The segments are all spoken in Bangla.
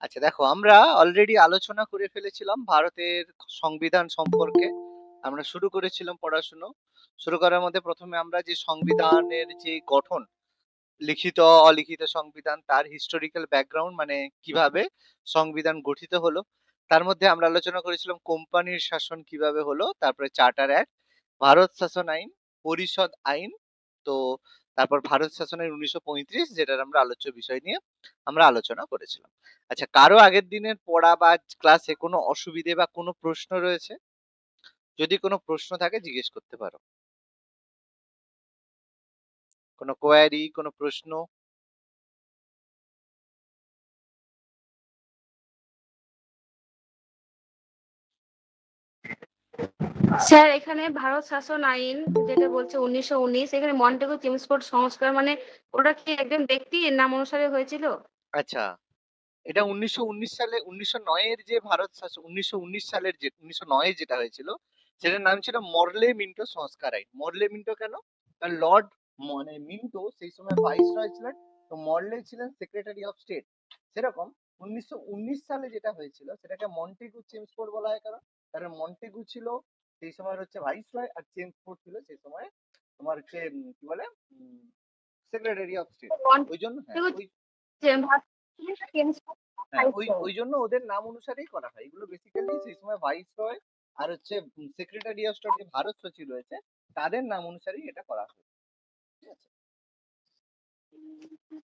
আচ্ছা দেখো, আমরা অলরেডি আলোচনা করে ফেলেছিলাম ভারতের সংবিধান সম্পর্কে। আমরা শুরু করেছিলাম পড়াশুনো। শুরু করার মধ্যে প্রথমে আমরা যে সংবিধানের যে গঠন, লিখিত অলিখিত সংবিধান, তার হিস্টোরিক্যাল ব্যাকগ্রাউন্ড, মানে কিভাবে সংবিধান গঠিত হলো, তার মধ্যে আমরা আলোচনা করেছিলাম কোম্পানির শাসন কিভাবে হলো, তারপরে চার্টার অ্যাক্ট, ভারত শাসন আইন, পরিষদ আইন, তো তারপর ভারত শাসনের 1935, যেটার আমরা আলোচ্য বিষয় নিয়ে আমরা আলোচনা করেছিলাম। আচ্ছা, কারো আগের দিনের পড়া বা ক্লাসে কোনো অসুবিধে বা কোনো প্রশ্ন রয়েছে? যদি কোনো প্রশ্ন থাকে জিজ্ঞেস করতে পারো। কোনো কোয়ারি, কোনো প্রশ্ন? স্যার, এখানে ভারত শাসন আইন যেটা বলছে 1919, এখানে মন্টেগু চেমস্ফোর্ড সংস্কার মানে ওটা কি একজন ব্যক্তির নাম অনুসারে হয়েছিল? আচ্ছা, এটা 1919 সালে, 1909 এর যে ভারত শাসন, 1919 সালের যে 1909 যেটা হয়েছিল, সেটার নাম ছিল মরলে মিন্টো সংস্কার আইন। মরলে মিন্টো কেন? কারণ লর্ড, মানে মিন্টো সেই সময় ভাইসরয় ছিলেন, তো মরলে ছিলেন সেক্রেটারি অফ স্টেট। সেরকম 1919 সালে যেটা হয়েছিল সেটাকে মন্টেগু চেমস্ফোর্ড বলা হয়। কারণ কারণ মন্টেগু ছিল সেই সময় হচ্ছে ভাইসরয়, আর চেমস্ফোর্ড ছিল সেই সময় তোমার হচ্ছে কি বলে, সেক্রেটারি অফ স্টেট। ওই জন্য হ্যাঁ, মন্টেগু ওই চেমস্ফোর্ড হ্যাঁ, ওই ওই জন্য ওদের নাম অনুসারেই করা হয়। এগুলো বেসিক্যালি সেই সময় ভাইসরয় আর হচ্ছে সেক্রেটারি অফ স্টেট, যে ভারত সচিব রয়েছে, তাদের নাম অনুসারেই এটা করা হয়। ঠিক আছে?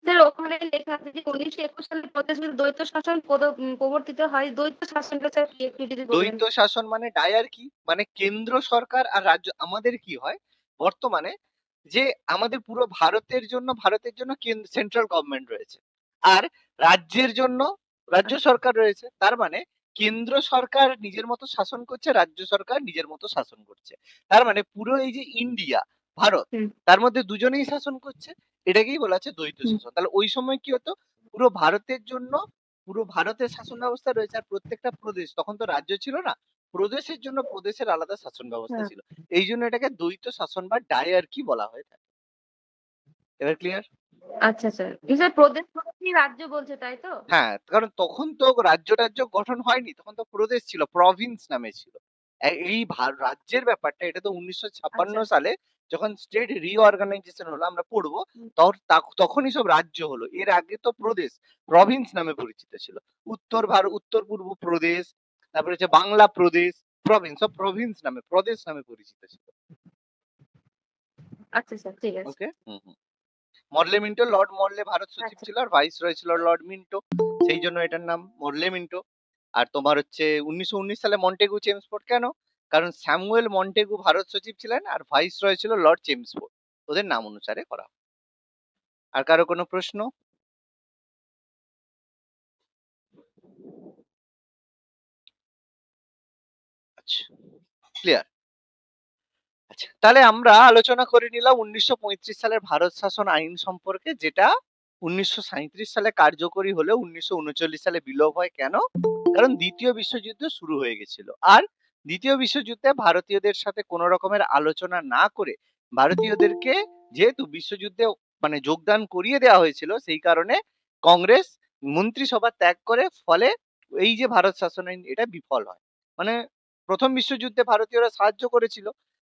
স্যার, ওখানে লেখা আছে যে 1921 সালে প্রদেশগুলো দ্বৈত শাসন প্রবর্তিত হয়। দ্বৈত শাসনটা স্যার কি একটু যদি বলতেন? দ্বৈত শাসন মানে ডায়ারকি, মানে কেন্দ্র সরকার আর রাজ্য। আমাদের কি হয় বর্তমানে, যে আমাদের পুরো ভারতের জন্য সেন্ট্রাল গভর্নমেন্ট রয়েছে, আর রাজ্যের জন্য রাজ্য সরকার রয়েছে। তার মানে কেন্দ্র সরকার নিজের মতো শাসন করছে, রাজ্য সরকার নিজের মতো শাসন করছে। তার মানে পুরো এই যে ইন্ডিয়া, ভারত, হুম, তার মধ্যে দুজনেই শাসন করছে। এটাকেই বলা হচ্ছে দ্বৈত হুম। শাসন। তাহলে ওই সময় কি হতো, পুরো ভারতের জন্য পুরো ভারতের শাসন ব্যবস্থা রয়েছে, আর প্রত্যেকটা প্রদেশ, তখন তো রাজ্য ছিল না, প্রদেশের জন্য প্রদেশের আলাদা শাসন ব্যবস্থা হ্যাঁ। ছিল। এই জন্য এটাকে দ্বৈত শাসন বা ডায়ারকি বলা হয়ে থাকে। এবার ক্লিয়ার? আচ্ছা স্যার, স্যার প্রদেশ মানে কি রাজ্য বলছে তাই তো? হ্যাঁ, কারণ তখন তো রাজ্য টাজ্য গঠন হয়নি, তখন তো প্রদেশ ছিল, প্রভিন্স নামে ছিল। এই রাজ্যের ব্যাপারটা, এটা তো 1956 আচ্ছা। সালে যখন স্টেট রিঅর্গানাইজেশন হলো, আমরা পড়বো, হুম। তখনই সব রাজ্য হলো। এর আগে তো প্রদেশ, প্রভিন্স নামে পরিচিত ছিল। উত্তর পূর্ব প্রদেশ, তারপরে হচ্ছে বাংলা প্রদেশ, প্রভিন্স, সব প্রভিন্স নামে, প্রদেশ নামে পরিচিত ছিল। আচ্ছা স্যার, ঠিক আছে। ওকে। হুম হুম। মরলে মিন্টো, লর্ড মরলে ভারত সচিব আচ্ছা। ছিল, আর ভাইস রয় ছিল লর্ড মিন্টো, সেই জন্য এটার নাম মরলে মিন্টো। আর তোমার হচ্ছে 1919 সালে মন্টেগু চেমসফোর্ড কেন? কারণ স্যামুয়েল মন্টেগু ভারত সচিব ছিলেন, আর ভাইস রয় ছিল লর্ড চেমসফোর্ড। ওদের নাম অনুসারে করা হয়। আর কারো কোনো প্রশ্ন? আচ্ছা, ক্লিয়ার। আচ্ছা, তাহলে আমরা আলোচনা করে নিলাম 1935 সালের ভারত শাসন আইন সম্পর্কে, যেটা 1937 সালে কার্যকরী হলেও 1939 সালে বিলোপ হয়। কেন? কারণ দ্বিতীয় বিশ্বযুদ্ধ শুরু হয়ে গেছিল, আর দ্বিতীয় বিশ্বযুদ্ধে ভারতীয়দের সাথে কোনো রকমের আলোচনা না করে ভারতীয়দেরকে, যেহেতু বিশ্বযুদ্ধে মানে যোগদান করিয়ে দেওয়া হয়েছিল, সেই কারণে কংগ্রেস মন্ত্রিসভা ত্যাগ করে, ফলে এই যে ভারত শাসন আইন, এটা বিফল হয়। মানে প্রথম বিশ্বযুদ্ধে ভারতীয়রা সাহায্য করেছিল,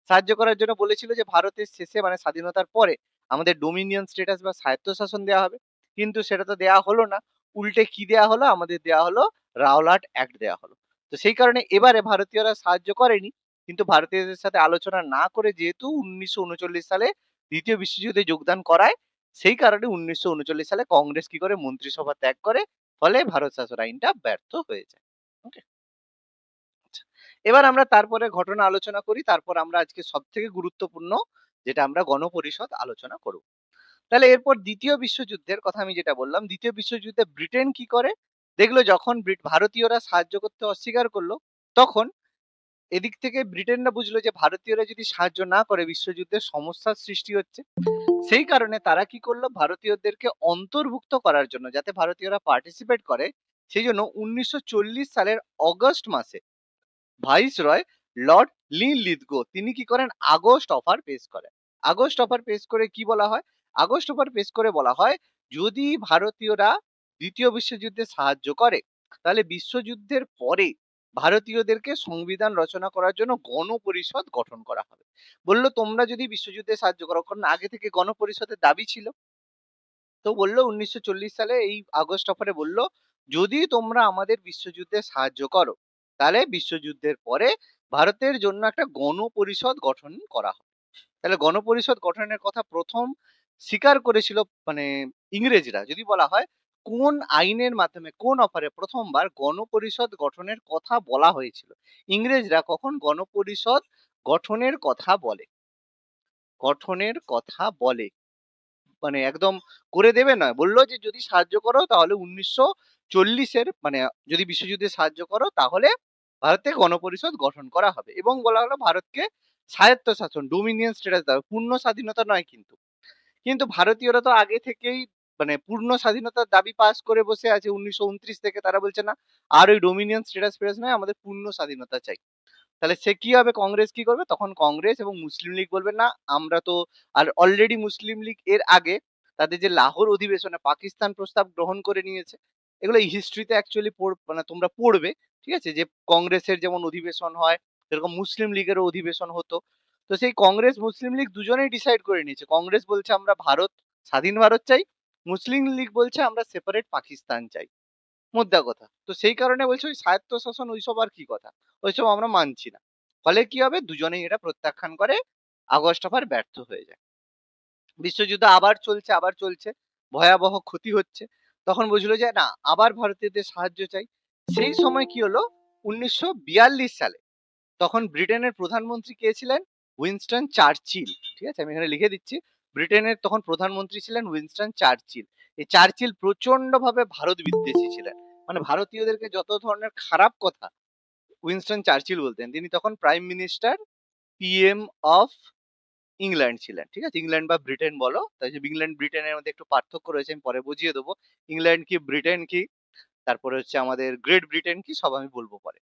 সাহায্য করার জন্য বলেছিল যে ভারতের শেষে, মানে স্বাধীনতার পরে, আমাদের ডোমিনিয়ন স্ট্যাটাস বা স্বায়ত্তশাসন দেওয়া হবে। কিন্তু সেটা তো দেওয়া হলো না। উল্টে কি দেওয়া হলো, আমাদের দেওয়া হলো রাওলাট অ্যাক্ট দেওয়া হলো। তো সেই কারণে এবারে ভারতীয়রা সাহায্য করেনি, কিন্তু ভারতীয়দের সাথে আলোচনা না করে, যেহেতু 1939 সালে দ্বিতীয় বিশ্বযুদ্ধে যোগদান করায়, সেই কারণে 1939 সালে কংগ্রেস কি করে, মন্ত্রিসভা ত্যাগ করে, ফলে ভারত শাসন আইনটা ব্যর্থ হয়ে যায়। ওকে। এবার আমরা তারপরে ঘটনা আলোচনা করি, তারপর আমরা আজকে সব থেকে গুরুত্বপূর্ণ, যেটা আমরা গণপরিষদ আলোচনা করব। তাহলে এরপর দ্বিতীয় বিশ্বযুদ্ধের কথা আমি যেটা বললাম, দ্বিতীয় বিশ্বযুদ্ধে ব্রিটেন কি করে, দেখলো যখন ভারতীয়রা সাহায্য করতে অস্বীকার করলো, তখন এদিক থেকে ব্রিটেনরা বুঝলো যে ভারতীয়রা যদি সাহায্য না করে বিশ্বযুদ্ধে সমস্যার সৃষ্টি হচ্ছে। সেই কারণে তারা কি করলো, ভারতীয়দেরকে অন্তর্ভুক্ত করার জন্য, যাতে ভারতীয়রা পার্টিসিপেট করে, সেই জন্য 1940 সালের অগস্ট মাসে ভাইসরয় লর্ড লিথগো তিনি কি করেন, আগস্ট অফার পেশ করেন। আগস্ট অফার পেশ করে কি বলা হয়, আগস্ট অফার পেশ করে বলা হয়, যদি ভারতীয়রা দ্বিতীয় বিশ্বযুদ্ধে সাহায্য করে, তাহলে বিশ্বযুদ্ধের পরে ভারতীয়দেরকে সংবিধান রচনা করার জন্য গণপরিষদ গঠন করা হবে। বললো তোমরা যদি বিশ্বযুদ্ধে সাহায্য করো, কারণ আগে থেকে গণপরিষদের দাবি ছিল। তো বললো 1940 সালে এই আগস্ট অফারে বললো, যদি তোমরা আমাদের বিশ্বযুদ্ধে সাহায্য করো, তাহলে বিশ্বযুদ্ধের পরে ভারতের জন্য একটা গণপরিষদ গঠন করা হবে। তাহলে গণপরিষদ গঠনের কথা প্রথম স্বীকার করেছিল মানে ইংরেজরা। যদি বলা হয় কোন আইনের মাধ্যমে কোন অফারে প্রথমবার গণপরিষদ গঠনের কথা বলা হয়েছিল, ইংরেজরা কখন গণপরিষদ গঠনের কথা বলে, গঠনের কথা বলে, মানে একদম করে দেবে নয়, বললো যে যদি সাহায্য করো তাহলে 1940-এর মানে যদি বিশ্বযুদ্ধে সাহায্য করো তাহলে ভারতে গণপরিষদ গঠন করা হবে, এবং বলা হলো ভারতকে স্বায়ত্ত শাসন ডোমিনিয়ন স্ট্যাটাস দেওয়া হবে, পূর্ণ স্বাধীনতা নয় কিন্তু। কিন্তু ভারতীয়রা তো আগে থেকেই মানে পূর্ণ স্বাধীনতার দাবি পাস করে বসে আছে 1929 থেকে, তারা বলছে না আর ওই ডোমিনিয়ন স্ট্যাটাস ফেরাস নয়, আমাদের পূর্ণ স্বাধীনতা চাই। তাহলে সে কি হবে, কংগ্রেস কি করবে, তখন কংগ্রেস এবং মুসলিম লীগ বলবে না আমরা তো, আর অলরেডি মুসলিম লীগ এর আগে তাদের যে লাহোর অধিবেশনে পাকিস্তান প্রস্তাব গ্রহণ করে নিয়েছে, এগুলো হিস্ট্রিতে অ্যাকচুয়ালি মানে তোমরা পড়বে, ঠিক আছে, যে কংগ্রেসের যেমন অধিবেশন হয় সেরকম মুসলিম লীগেরও অধিবেশন হতো। তো সেই কংগ্রেস মুসলিম লীগ দুজনেই ডিসাইড করে নিয়েছে, কংগ্রেস বলছে আমরা ভারত, স্বাধীন ভারত চাই, মুসলিম লীগ বলছে আমরা সেপারেট পাকিস্তান চাই, মোদ্দা কথা। তো সেই কারণে বলছে ওই স্বায়ত্তশাসন ওইসব আর কি কথা, ওইসব আমরা মানছি না। ফলে কি হবে, দুজনেই এটা প্রত্যাখ্যান করে, আগস্ট অফার ব্যর্থ হয়ে যায়। বিশ্বযুদ্ধ আবার চলছে, ভয়াবহ ক্ষতি হচ্ছে। তখন বুঝলো যে না, আবার ভারতীয়দের সাহায্য চাই। সেই সময় কি হলো, 1942 সালে তখন ব্রিটেনের প্রধানমন্ত্রী কে ছিলেন, উইনস্টন চার্চিল। ঠিক আছে, আমি এখানে লিখে দিচ্ছি, ব্রিটেনের তখন প্রধানমন্ত্রী ছিলেন উইনস্টন চার্চিল। এই চার্চিল প্রচন্ড ভাবে ভারত বিদ্বেষী ছিলেন, মানে ভারতীয়দেরকে যত ধরনের খারাপ কথা উইনস্টন চার্চিল বলতেন। তিনি তখন prime minister PM of England ছিলেন। ঠিক আছে, ইংল্যান্ড বা ব্রিটেন বলো, তাই যে ইংল্যান্ড ব্রিটেনের মধ্যে একটু পার্থক্য রয়েছে, আমি পরে বুঝিয়ে দেবো ইংল্যান্ড কি ব্রিটেন কি, তারপরে হচ্ছে আমাদের গ্রেট ব্রিটেন কি, সব আমি বলবো পরে।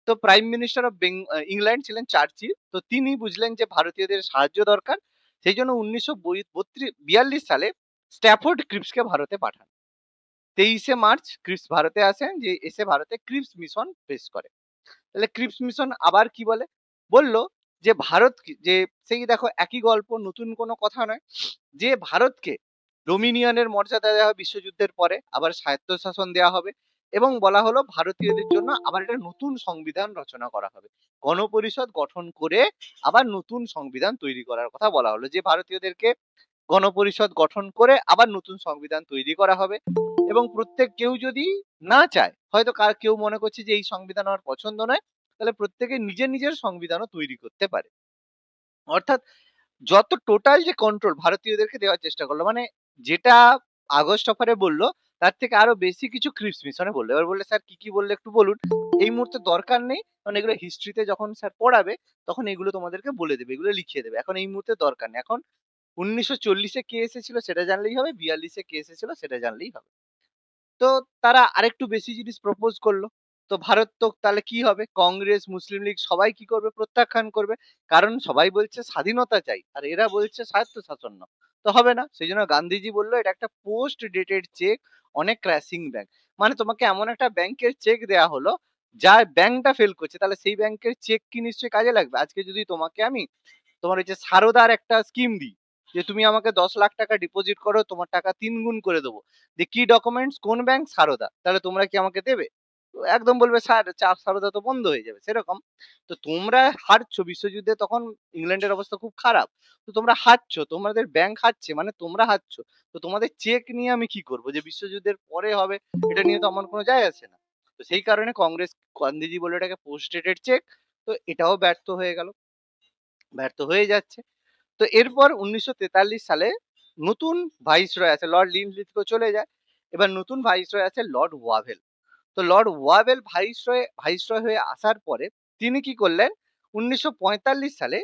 তো প্রাইম মিনিস্টার অফ ইংল্যান্ড ছিলেন চার্চিল। তো তিনি বুঝলেন যে ভারতীয়দের সাহায্য দরকার, সেই জন্য 1942 সালে স্ট্যাফোর্ড ক্রিপসকে ভারতে পাঠান। 23শে মার্চ ক্রিপস ভারতে আসেন, যে এসে ভারতে ক্রিপস মিশন পেশ করে। তাহলে ক্রিপস মিশন আবার কি বলে, বলল যে যে সেই দেখো একই গল্প, নতুন কোনো কথা নয়, যে ভারতকে ডোমিনিয়নের মর্যাদা দেওয়া হবে বিশ্বযুদ্ধের পরে, আবার স্বায়ত্তশাসন দেওয়া হবে, এবং বলা হলো ভারতীয়দের জন্য আবার একটা নতুন সংবিধান রচনা করা হবে, গণপরিষদ গঠন করে আবার নতুন সংবিধান তৈরি করার কথা বলা হলো, যে ভারতীয়দেরকে গণপরিষদ গঠন করে আবার নতুন সংবিধান তৈরি করা হবে, এবং প্রত্যেক কেউ যদি না চায়, হয়তো কেউ মনে করছে যে এই সংবিধান আমার পছন্দ নয়, তাহলে প্রত্যেকে নিজের নিজের সংবিধানও তৈরি করতে পারে। অর্থাৎ যত টোটাল যে কন্ট্রোল ভারতীয়দেরকে দেওয়ার চেষ্টা করলো, মানে যেটা আগস্ট অফারে বললো তার থেকে আরো বেশি কিছু ক্রিপস মিশনে বললো। এবার বললে স্যার কি কি বললে একটু বলুন, এই মুহূর্তে দরকার নেই, কারণ এগুলো হিস্ট্রিতে যখন স্যার পড়াবে তখন এগুলো তোমাদেরকে বলে দেবে, এগুলো লিখিয়ে দেবে, এখন এই মুহূর্তে দরকার নেই। এখন 1940-এ কে এসেছিল সেটা জানলেই হবে, 42-এ কে এসেছিল সেটা জানলেই হবে। তো তারা আরেকটু বেশি জিনিস প্রপোজ করলো। তো ভারত তো তাহলে কি হবে, কংগ্রেস মুসলিম লীগ সবাই কি করবে, প্রত্যাখ্যান করবে, কারণ সবাই বলছে স্বাধীনতা চাই আর এরা বলছে স্বায়ত্তশাসন না, তো হবে না। সেই জন্য গান্ধীজি বললো এটা একটা পোস্ট ডেটেড চেক, অনেক ক্র্যাশিং ব্যাংক, মানে তোমাকে এমন একটা ব্যাংকের চেক দেয়া হলো যা ব্যাংকটা ফেল করছে, তাহলে সেই ব্যাংকের চেক কি নিশ্চয়ই কাজে লাগবে। আজকে যদি তোমাকে আমি তোমার ওই যে সারদার একটা স্কিম দিই, যে তুমি আমাকে 10 লাখ টাকা ডিপোজিট করো, তোমার টাকা 3 গুণ করে দেবো, যে কি ডকুমেন্টস, কোন ব্যাংক, সারদা, তাহলে তোমরা কি আমাকে দেবে? তো একদম বলবে স্যার চাপ, সারদা তো বন্ধ হয়ে যাবে, সেরকম। তো তোমরা হারছো বিশ্বযুদ্ধে, তখন ইংল্যান্ডের অবস্থা খুব খারাপ, তো তোমরা হারছো, তোমাদের ব্যাংক হারছে, মানে তোমরা হারছো, তো তোমাদের চেক নিয়ে আমি কি করবো, যে বিশ্বযুদ্ধের পরে হবে এটা নিয়ে তো আমার কোনো যায় আসে না। তো সেই কারণে কংগ্রেস, গান্ধীজি বলে এটাকে পোস্ট ডেটেড চেক। তো এটাও ব্যর্থ হয়ে গেল, ব্যর্থ হয়ে যাচ্ছে। তো এরপর 1943 সালে নতুন ভাইসরয় আছে, লর্ড লিন্ডলিথগো চলে যায়, এবার নতুন ভাইসরয় আছে লর্ড ওয়াভেল। তো লর্ড ওয়াভেল ভাইসরয় হয়ে আসার পরে তিনি কি করলেন, 1945 সালে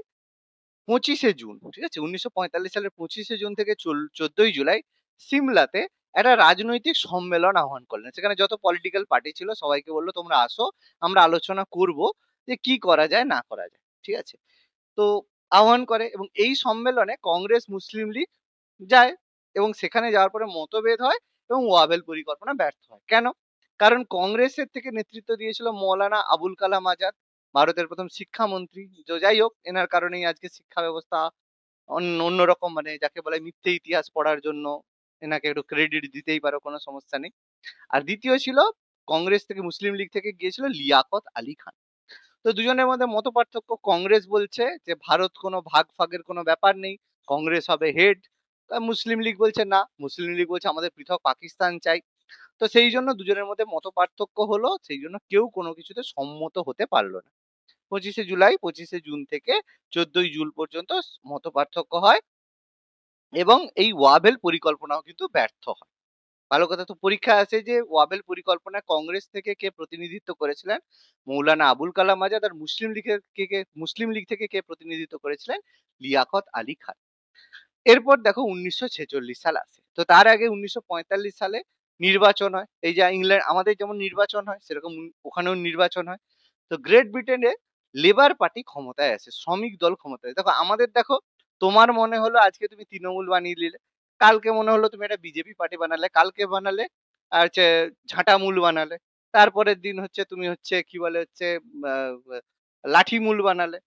25শে জুন, ঠিক আছে, 1945 সালের 25শে জুন থেকে 14ই জুলাই সিমলাতে একটা রাজনৈতিক সম্মেলন আহ্বান করলেন। সেখানে যত পলিটিক্যাল পার্টি ছিল সবাইকে বললো তোমরা আসো, আমরা আলোচনা করব যে কি করা যায় না করা যায়, ঠিক আছে। তো আহ্বান করে, এবং এই সম্মেলনে কংগ্রেস মুসলিম লীগ যায়, এবং সেখানে যাওয়ার পরে মতভেদ হয়, এবং ওয়াবেল পরিকল্পনা ব্যর্থ হয়। কেন? কারণ কংগ্রেসের থেকে নেতৃত্ব দিয়েছিল মৌলানা আবুল কালাম আজাদ, ভারতের প্রথম শিক্ষামন্ত্রী। তো যাই হোক, এনার কারণেই আজকে শিক্ষা ব্যবস্থা অন্যরকম, মানে যাকে বলে মিথ্যে ইতিহাস পড়ার জন্য এনাকে একটু ক্রেডিট দিতেই পারো, কোনো সমস্যা নেই। আর দ্বিতীয় ছিল কংগ্রেস থেকে, মুসলিম লীগ থেকে গিয়েছিল লিয়াকত আলী খান। তো দুজনের মধ্যে মতপার্থক্য। কংগ্রেস বলছে যে ভারত কোনো ভাগ ফাগের কোনো ব্যাপার নেই, কংগ্রেস হবে হেড। মুসলিম লীগ বলছে না, মুসলিম লীগ বলছে আমাদের পৃথক পাকিস্তান চাই। তো সেই জন্য দুজনের মধ্যে মতপার্থক্য হলো, সেই জন্য কেউ কোনো কিছুতে সম্মত হতে পারলো না। 25শে জুলাই 25শে জুন থেকে 14ই জুন পর্যন্ত মতপার্থক্য হয় এবং এই ওয়াবেল পরিকল্পনাও কিন্তু ব্যর্থ হয়। ভালো কথা, তো পরীক্ষায় আসে যে ওয়াবেল পরিকল্পনায় কংগ্রেস থেকে কে প্রতিনিধিত্ব করেছিলেন? মৌলানা আবুল কালাম আজাদ। আর মুসলিম লীগ থেকে কে প্রতিনিধিত্ব করেছিলেন? লিয়াকত আলী খান। এরপর দেখো 1946 সাল আসে। তো তার আগে 1945 সালে নির্বাচন হয়। এই যে ইংল্যান্ড, আমাদের যেমন নির্বাচন হয় সেরকম ওখানেও নির্বাচন হয়। তো গ্রেট ব্রিটেনে লেবার পার্টি ক্ষমতায় আসে, শ্রমিক দল ক্ষমতায়। দেখো আমাদের, দেখো তোমার মনে হলো আজকে তুমি তৃণমূল বানিয়ে নিলে, কালকে মনে হলো তুমি একটা বিজেপি পার্টি বানালে, কালকে বানালে আর হচ্ছে ঝাঁটামূল বানালে, তারপরের দিন হচ্ছে তুমি হচ্ছে কি বলে হচ্ছে আহ, লাঠিমূল বানালে।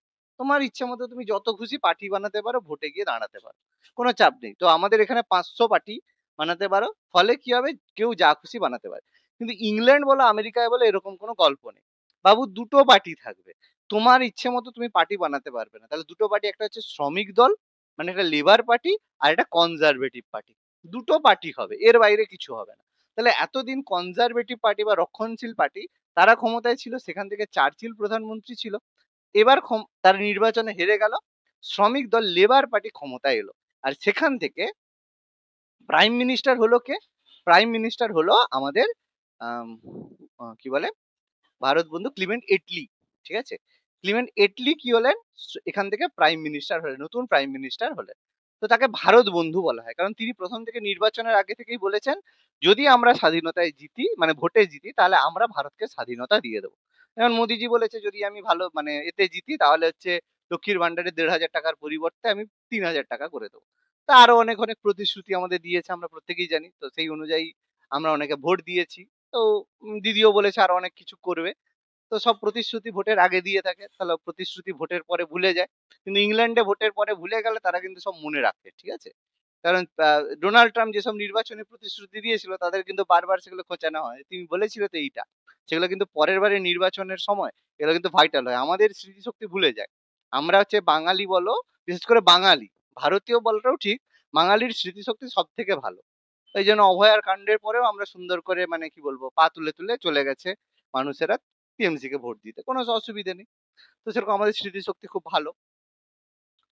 তোমার ইচ্ছে মতো তুমি যত খুশি পার্টি বানাতে পারো, ভোটে গিয়ে দাঁড়াতে পারো, কোনো চাপ নেই। তো আমাদের এখানে 500 পার্টি বানাতে পারো, ফলে কি হবে, কেউ যা খুশি বানাতে পারে। কিন্তু ইংল্যান্ড বলো আমেরিকায় বলো এরকম কোনো গল্প নেই। বাবু, দুটো পার্টি থাকবে, তোমার ইচ্ছে মতো তুমি পার্টি বানাতে পারবে না। তাহলে দুটো পার্টি, একটা হচ্ছে শ্রমিক দল মানে একটা লেবার পার্টি, আর একটা কনজারভেটিভ পার্টি। দুটো পার্টি হবে, এর বাইরে কিছু হবে না। তাহলে এতদিন কনজারভেটিভ পার্টি বা রক্ষণশীল পার্টি তারা ক্ষমতায় ছিল, সেখান থেকে চার্চিল প্রধানমন্ত্রী ছিল। এবার তার নির্বাচনে হেরে গেল, শ্রমিক দল লেবার পার্টি ক্ষমতায় এলো, আর সেখান থেকে প্রাইম মিনিস্টার হলো কে? প্রাইম মিনিস্টার হলো আমাদের আম, কি বলে, ভারত বন্ধু ক্লিমেন্ট এটলি। ঠিক আছে, ক্লিমেন্ট এটলি কি হলেন? এখান থেকে প্রাইম মিনিস্টার হলেন, নতুন প্রাইম মিনিস্টার হলেন। তো তাকে ভারত বন্ধু বলা হয়, কারণ তিনি প্রথম থেকে নির্বাচনের আগে থেকেই বলেছেন যদি আমরা স্বাধীনতায় জিতি, মানে ভোটে জিতি, তাহলে আমরা ভারতকে স্বাধীনতা দিয়ে দেবো। যেমন মোদিজি বলেছে যদি আমি ভালো মানে এতে জিতি, তাহলে হচ্ছে লক্ষ্মীর ভান্ডারে 1,500 টাকার পরিবর্তে আমি 3,000 টাকা করে দেবো। তা আরো অনেক অনেক প্রতিশ্রুতি আমাদের দিয়েছে, আমরা প্রত্যেকেই জানি। তো সেই অনুযায়ী আমরা অনেকে ভোট দিয়েছি। তো দিদিও বলেছে আরো অনেক কিছু করবে। তো সব প্রতিশ্রুতি ভোটের আগে দিয়ে থাকে, তাহলে প্রতিশ্রুতি ভোটের পরে ভুলে যায়। কিন্তু ইংল্যান্ডে ভোটের পরে ভুলে গেলে তারা কিন্তু সব মনে রাখে, ঠিক আছে? কারণ ডোনাল্ড ট্রাম্প যেসব নির্বাচনী প্রতিশ্রুতি দিয়েছিল তাদের কিন্তু বারবার সেগুলো খোঁচানো হয়, তুমি বলেছিলে তো এইটা, সেগুলো কিন্তু পরের বারে নির্বাচনের সময় এগুলো কিন্তু ভাইটাল হয়, আমাদের স্মৃতিশক্তি ভুলে যায়। আমরা হচ্ছে বাঙালি বলো, বিশেষ করে বাঙালি, ভারতীয় বলাটাও ঠিক, বাঙালির স্মৃতিশক্তি সব থেকে ভালো। এই জন্য অভয়ার কাণ্ডের পরেও আমরা সুন্দর করে মানে কি বলবো পা তুলে তুলে চলে গেছে মানুষেরা টিএমসি কে ভোট দিতে, কোনো অসুবিধে নেই। তো সেরকম আমাদের স্মৃতিশক্তি খুব ভালো।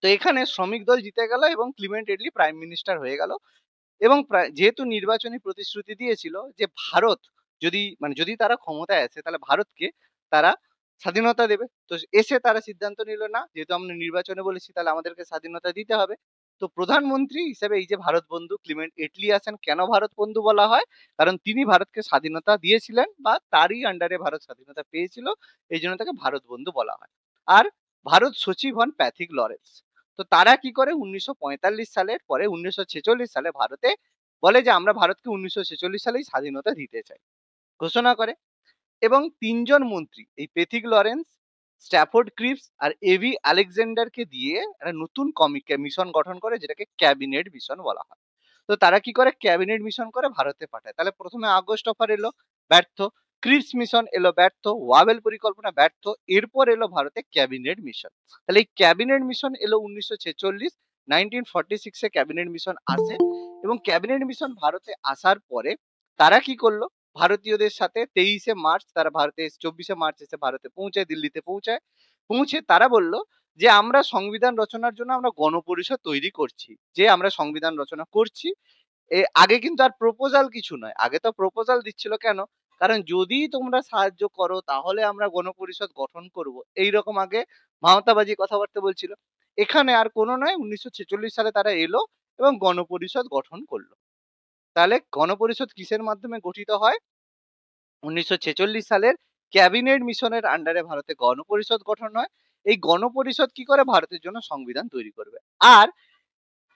তো এখানে শ্রমিক দল জিতে গেল এবং ক্লিমেন্ট এটলি প্রাইম মিনিস্টার হয়ে গেল। এবং যেহেতু নির্বাচনী প্রতিশ্রুতি দিয়েছিল যে ভারত যদি তারা ক্ষমতায় আসে তাহলে ভারতকে তারা স্বাধীনতা দেবে, তো এসে তারা সিদ্ধান্ত নিল না, যেহেতু আমরা নির্বাচনে বলেছি তাহলে আমাদেরকে স্বাধীনতা দিতে হবে। তো প্রধানমন্ত্রী হিসেবে এই যে ভারত বন্ধু ক্লিমেন্ট এটলি আছেন। কেন ভারত বন্ধু বলা হয়? কারণ তিনি ভারতকে স্বাধীনতা দিয়েছিলেন বা তারই আন্ডারে ভারত স্বাধীনতা পেয়েছিল, এই জন্য তাকে ভারত বন্ধু বলা হয়। আর ভারত সচিব হন প্যাথিক লরেন্স। তো তারা কি করে 1945 সালের পরে 1946 সালে ভারতে বলে যে আমরা ভারতকে 1946 সালেই স্বাধীনতা দিতে চাই, ঘোষণা করে। এবং তিনজন মন্ত্রী, এই পেথিক লরেন্স, স্ট্যাফোর্ড ক্রিপস আর এভি আলেকজান্ডারকে দিয়ে একটা নতুন মিশন গঠন করে, যেটাকে ক্যাবিনেট মিশন বলা হয়। তো তারা কি করে, ক্যাবিনেট মিশন করে ভারতে পাঠায়। তাহলে প্রথমে আগস্ট অফার এলো, ব্যর্থ। ক্রিপস মিশন এলো, ব্যর্থ। ওয়াবেল পরিকল্পনা ব্যর্থ। এরপর এলো ভারতে ক্যাবিনেট মিশন। তাহলে এই ক্যাবিনেট মিশন এলো 1946, 1946 ক্যাবিনেট মিশন আসে। এবং ক্যাবিনেট মিশন ভারতে আসার পরে তারা কি করলো, ভারতীয়দের সাথে 23শে মার্চ তারা ভারতে, 24শে মার্চ এসে ভারতে পৌঁছায়, দিল্লিতে পৌঁছায়। পৌঁছে তারা বলল যে আমরা সংবিধান রচনার জন্য আমরা গণপরিষদ তৈরি করছি, যে আমরা সংবিধান রচনা করছি। আগে কিন্তু আর প্রপোজাল কিছু নয়, আগে তো প্রপোজাল দিচ্ছিল কেন, কারণ যদি তোমরা সাহায্য করো তাহলে আমরা গণপরিষদ গঠন করব, এইরকম আগে ভাওতাবাজি কথাবার্তা বলছিল। এখানে আর কোনো নয়, 1946 সালে তারা এলো এবং গণপরিষদ গঠন করলো। তাহলে গণপরিষদ কিসের মাধ্যমে গঠিত হয়? 1946 সালের ক্যাবিনেট মিশনের আন্ডারে ভারতে গণপরিষদ গঠন হয়। এই গণপরিষদ কি করে, ভারতের জন্য সংবিধান তৈরি করবে। আর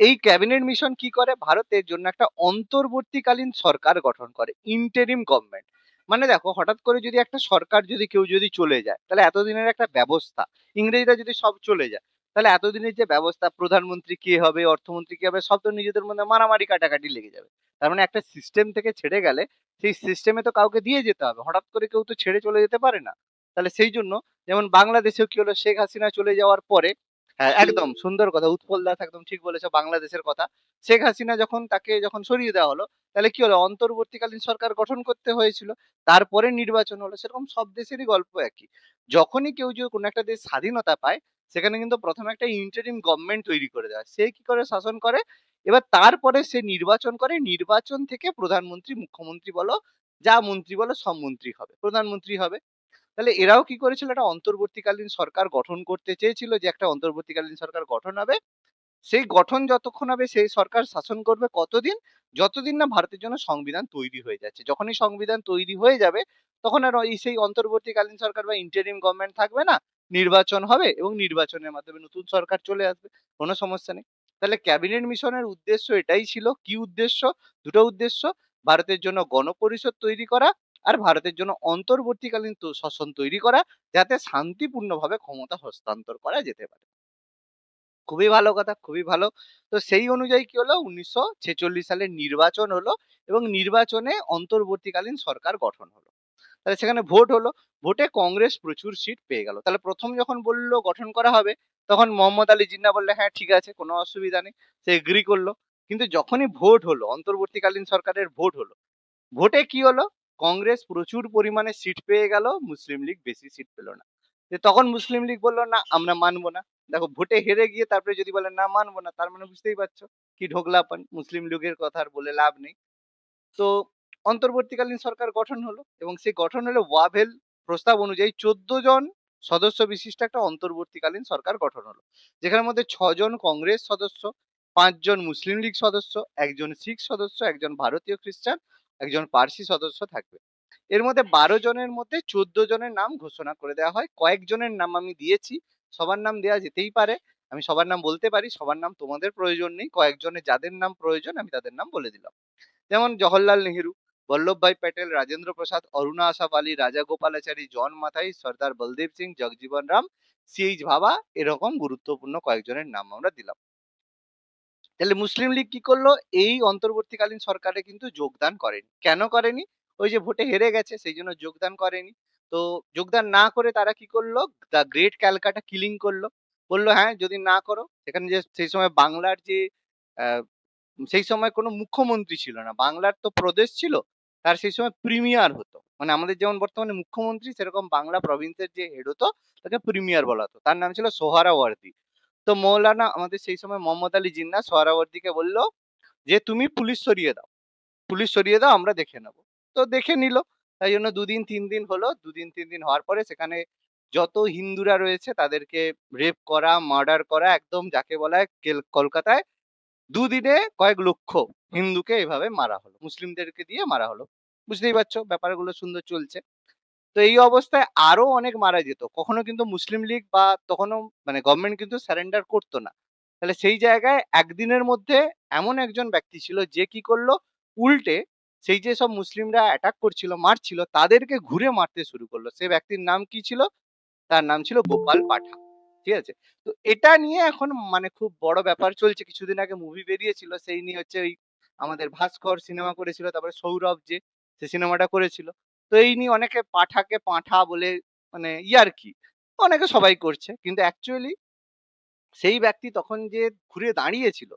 এই ক্যাবিনেট মিশন কি করে? ভারতের জন্য একটা অন্তর্বর্তীকালীন সরকার গঠন করে, ইন্টারিম গভর্নমেন্ট। মানে দেখো, হঠাৎ করে যদি একটা সরকার কেউ যদি চলে যায়, তাহলে এতদিনের একটা ব্যবস্থা, ইংরেজরা যদি সব চলে যায়, তাহলে এতদিনের যে ব্যবস্থা, প্রধানমন্ত্রী কে হবে, অর্থমন্ত্রী কে হবে, সব তো নিজেদের মধ্যে মারামারি কাটাকাটি লেগে যাবে। তার মানে একটা সিস্টেম থেকে ছেড়ে গেলে সেই সিস্টেমে তো কাউকে দিয়ে যেতে হবে, হঠাৎ করে কেউ তো ছেড়ে চলে যেতে পারে না। তাহলে সেই জন্য, যেমন বাংলাদেশেও কি হলো, শেখ হাসিনা চলে যাওয়ার পরে, হ্যাঁ একদম সুন্দর কথা, উৎপল দাস একদম ঠিক বলেছো বাংলাদেশের কথা। শেখ হাসিনা যখন সরিয়ে দেওয়া হলো, তাহলে কি হলো, অন্তর্বর্তীকালীন সরকার গঠন করতে হয়েছিল। তারপরে নির্বাচন হলো। সেরকম সব দেশেরই গল্প একই। যখনই কেউ যদি কোনো একটা দেশ স্বাধীনতা পায়, সেখানে কিন্তু প্রথমে একটা ইন্টারিম গভর্নমেন্ট তৈরি করে দেওয়া হয়। সে কি করে শাসন করে, এবার তারপরে সে নির্বাচন করে, নির্বাচন থেকে প্রধানমন্ত্রী, মুখ্যমন্ত্রী বলো, যা মন্ত্রী বলো, সব মন্ত্রী হবে, প্রধানমন্ত্রী হবে। তাহলে এরাও কি করেছিল, একটা অন্তর্বর্তীকালীন সরকার গঠন করতে চেয়েছিল, যে একটা অন্তর্বর্তীকালীন সরকার গঠন হবে। সেই গঠন যতক্ষণ হবে, সেই সরকার শাসন করবে কতদিন? যতদিন না ভারতের জন্য সংবিধান তৈরি হয়ে যাচ্ছে। যখনই সংবিধান তৈরি হয়ে যাবে, তখন আর ওই সেই অন্তর্বর্তীকালীন সরকার বা ইন্টারিম গভর্নমেন্ট থাকবে না, নির্বাচন হবে এবং নির্বাচনের মাধ্যমে নতুন সরকার চলে আসবে। কোনো সমস্যা নেই। তাহলে ক্যাবিনেট মিশনের উদ্দেশ্য এটাই ছিল। কি উদ্দেশ্য? দুটো উদ্দেশ্য। ভারতের জন্য গণপরিষদ তৈরি করা, আর ভারতের জন্য অন্তর্বর্তীকালীন শাসন তৈরি করা, যাতে শান্তিপূর্ণভাবে ক্ষমতা হস্তান্তর করা যেতে পারে। খুবই ভালো কথা, খুবই ভালো। তো সেই অনুযায়ী কি হলো, 1946 সালে নির্বাচন হলো এবং নির্বাচনে অন্তর্বর্তীকালীন সরকার গঠন হলো। তাহলে সেখানে ভোট হলো। ভোটে কংগ্রেস প্রচুর সিট পেয়ে গেল। তাহলে প্রথম যখন বলল গঠন করা হবে, তখন মোহাম্মদ আলী জিন্নাহ বললে, হ্যাঁ ঠিক আছে, কোনো অসুবিধা নেই। সে এগ্রি করলো। কিন্তু যখনই ভোট হলো, অন্তর্বর্তীকালীন সরকারের ভোট হলো, ভোটে কি হলো, কংগ্রেস প্রচুর পরিমাণে সিট পেয়ে গেল, মুসলিম লীগ বেশি সিট পেল না। তখন মুসলিম লীগ বলল, না আমরা মানবো না। দেখো, ভোটে হেরে গিয়ে তারপরে যদি বলে না মানবো না, তার মানে বুঝতেই পারছো কি ঢোকলাপন, মুসলিম লীগের কথা আর বলে লাভ নেই। তো অন্তর্বর্তীকালীন সরকার গঠন হলো এবং সেই গঠন হলো ওয়াভেল প্রস্তাব অনুযায়ী 14 জন সদস্য বিশিষ্ট একটা অন্তর্বর্তীকালীন সরকার গঠন হলো, যেখানের মধ্যে 6 জন কংগ্রেস সদস্য, 5 জন মুসলিম লীগ সদস্য, একজন শিখ সদস্য, একজন ভারতীয় খ্রিস্টান, একজন পার্সি সদস্য থাকবে। এর মধ্যে 12 জনের মধ্যে 14 জনের নাম ঘোষণা করে দেওয়া হয়। কয়েকজনের নাম আমি দিয়েছি, সবার নাম দেওয়া যেতেই পারে। আমি সবার নাম বলতে পারি, সবার নাম তোমাদের প্রয়োজন নেই। কয়েকজনের যাদের নাম প্রয়োজন আমি তাদের নাম বলে দিলাম। যেমন জওহরলাল নেহেরু, বল্লভভাই প্যাটেল, রাজেন্দ্র প্রসাদ, অরুণা আশাফ আলী, রাজা গোপালাচারী, জন মাথাই, সর্দার বলদেব সিং, জগজীবন রাম, সিএইচ ভাবা, এরকম গুরুত্বপূর্ণ কয়েকজনের নাম আমরা দিলাম। তাহলে মুসলিম লীগ কি করলো, এই অন্তর্বর্তীকালীন সরকারে কিন্তু যোগদান করেনি। কেন করেনি? ওই যে ভোটে হেরে গেছে, সেই জন্য যোগদান করেনি। তো যোগদান না করে তারা কি করলো, দ্য গ্রেট ক্যালকাটা কিলিং করলো। বললো, হ্যাঁ যদি না করো, সেখানে যে সেই সময় বাংলার যে আহ, সেই সময় কোনো মুখ্যমন্ত্রী ছিল না, বাংলার তো প্রদেশ ছিল। তার সেই সময় প্রিমিয়ার হতো, মানে আমাদের যেমন বর্তমানে মুখ্যমন্ত্রী, সেরকম বাংলা প্রভিন্সের যে হেড হতো, তাকে প্রিমিয়ার বলা হতো। তার নাম ছিল সোহরাওয়ার্দী। তো মৌলানা আমাদের সেই সময় মোহাম্মদ আলী জিন্নাহ সোহরাওয়ার্দীকে বলল যে, তুমি পুলিশ সরিয়ে দাও, পুলিশ সরিয়ে দাও, আমরা দেখে নেবো। তো দেখে নিল। তাই জন্য 2 দিন 3 দিন হলো। 2 দিন 3 দিন হওয়ার পরে সেখানে যত হিন্দুরা রয়েছে তাদেরকে রেপ করা, মার্ডার করা, একদম যাকে বলা হয় কলকাতায় 2 দিনে কয়েক লক্ষ হিন্দুকে এভাবে মারা হলো, মুসলিমদেরকে দিয়ে মারা হলো। বুঝতেই পারছো ব্যাপারগুলো সুন্দর চলছে। তো এই অবস্থায় আরো অনেক মারা যেত। কখনো কিন্তু মুসলিম লীগ বা তখনও মানে গভর্নমেন্ট কিন্তু সারেন্ডার করতো না। তাহলে সেই জায়গায় একদিনের মধ্যে এমন একজন ব্যক্তি ছিল, যে কি করলো, উল্টে সেই যে সব মুসলিমরা অ্যাটাক করছিল, মারছিল, তাদেরকে ঘুরে মারতে শুরু করলো। সে ব্যক্তির নাম কি ছিল? তার নাম ছিল গোপাল পাঠা। ঠিক আছে? তো এটা নিয়ে এখন মানে খুব বড় ব্যাপার চলছে। কিছুদিন আগে মুভি বেরিয়েছিল, সেই নিয়ে হচ্ছে ওই আমাদের ভাস্কর সিনেমা করেছিল, তারপরে সৌরভ যে সে সিনেমাটা করেছিল। তো এই নিয়ে অনেকে পাঠাকে পাঁঠা বলে, মানে ইয়ার্কি অনেকে সবাই করছে, কিন্তু অ্যাকচুয়ালি সেই ব্যক্তি তখন যে ঘুরে দাঁড়িয়েছিল,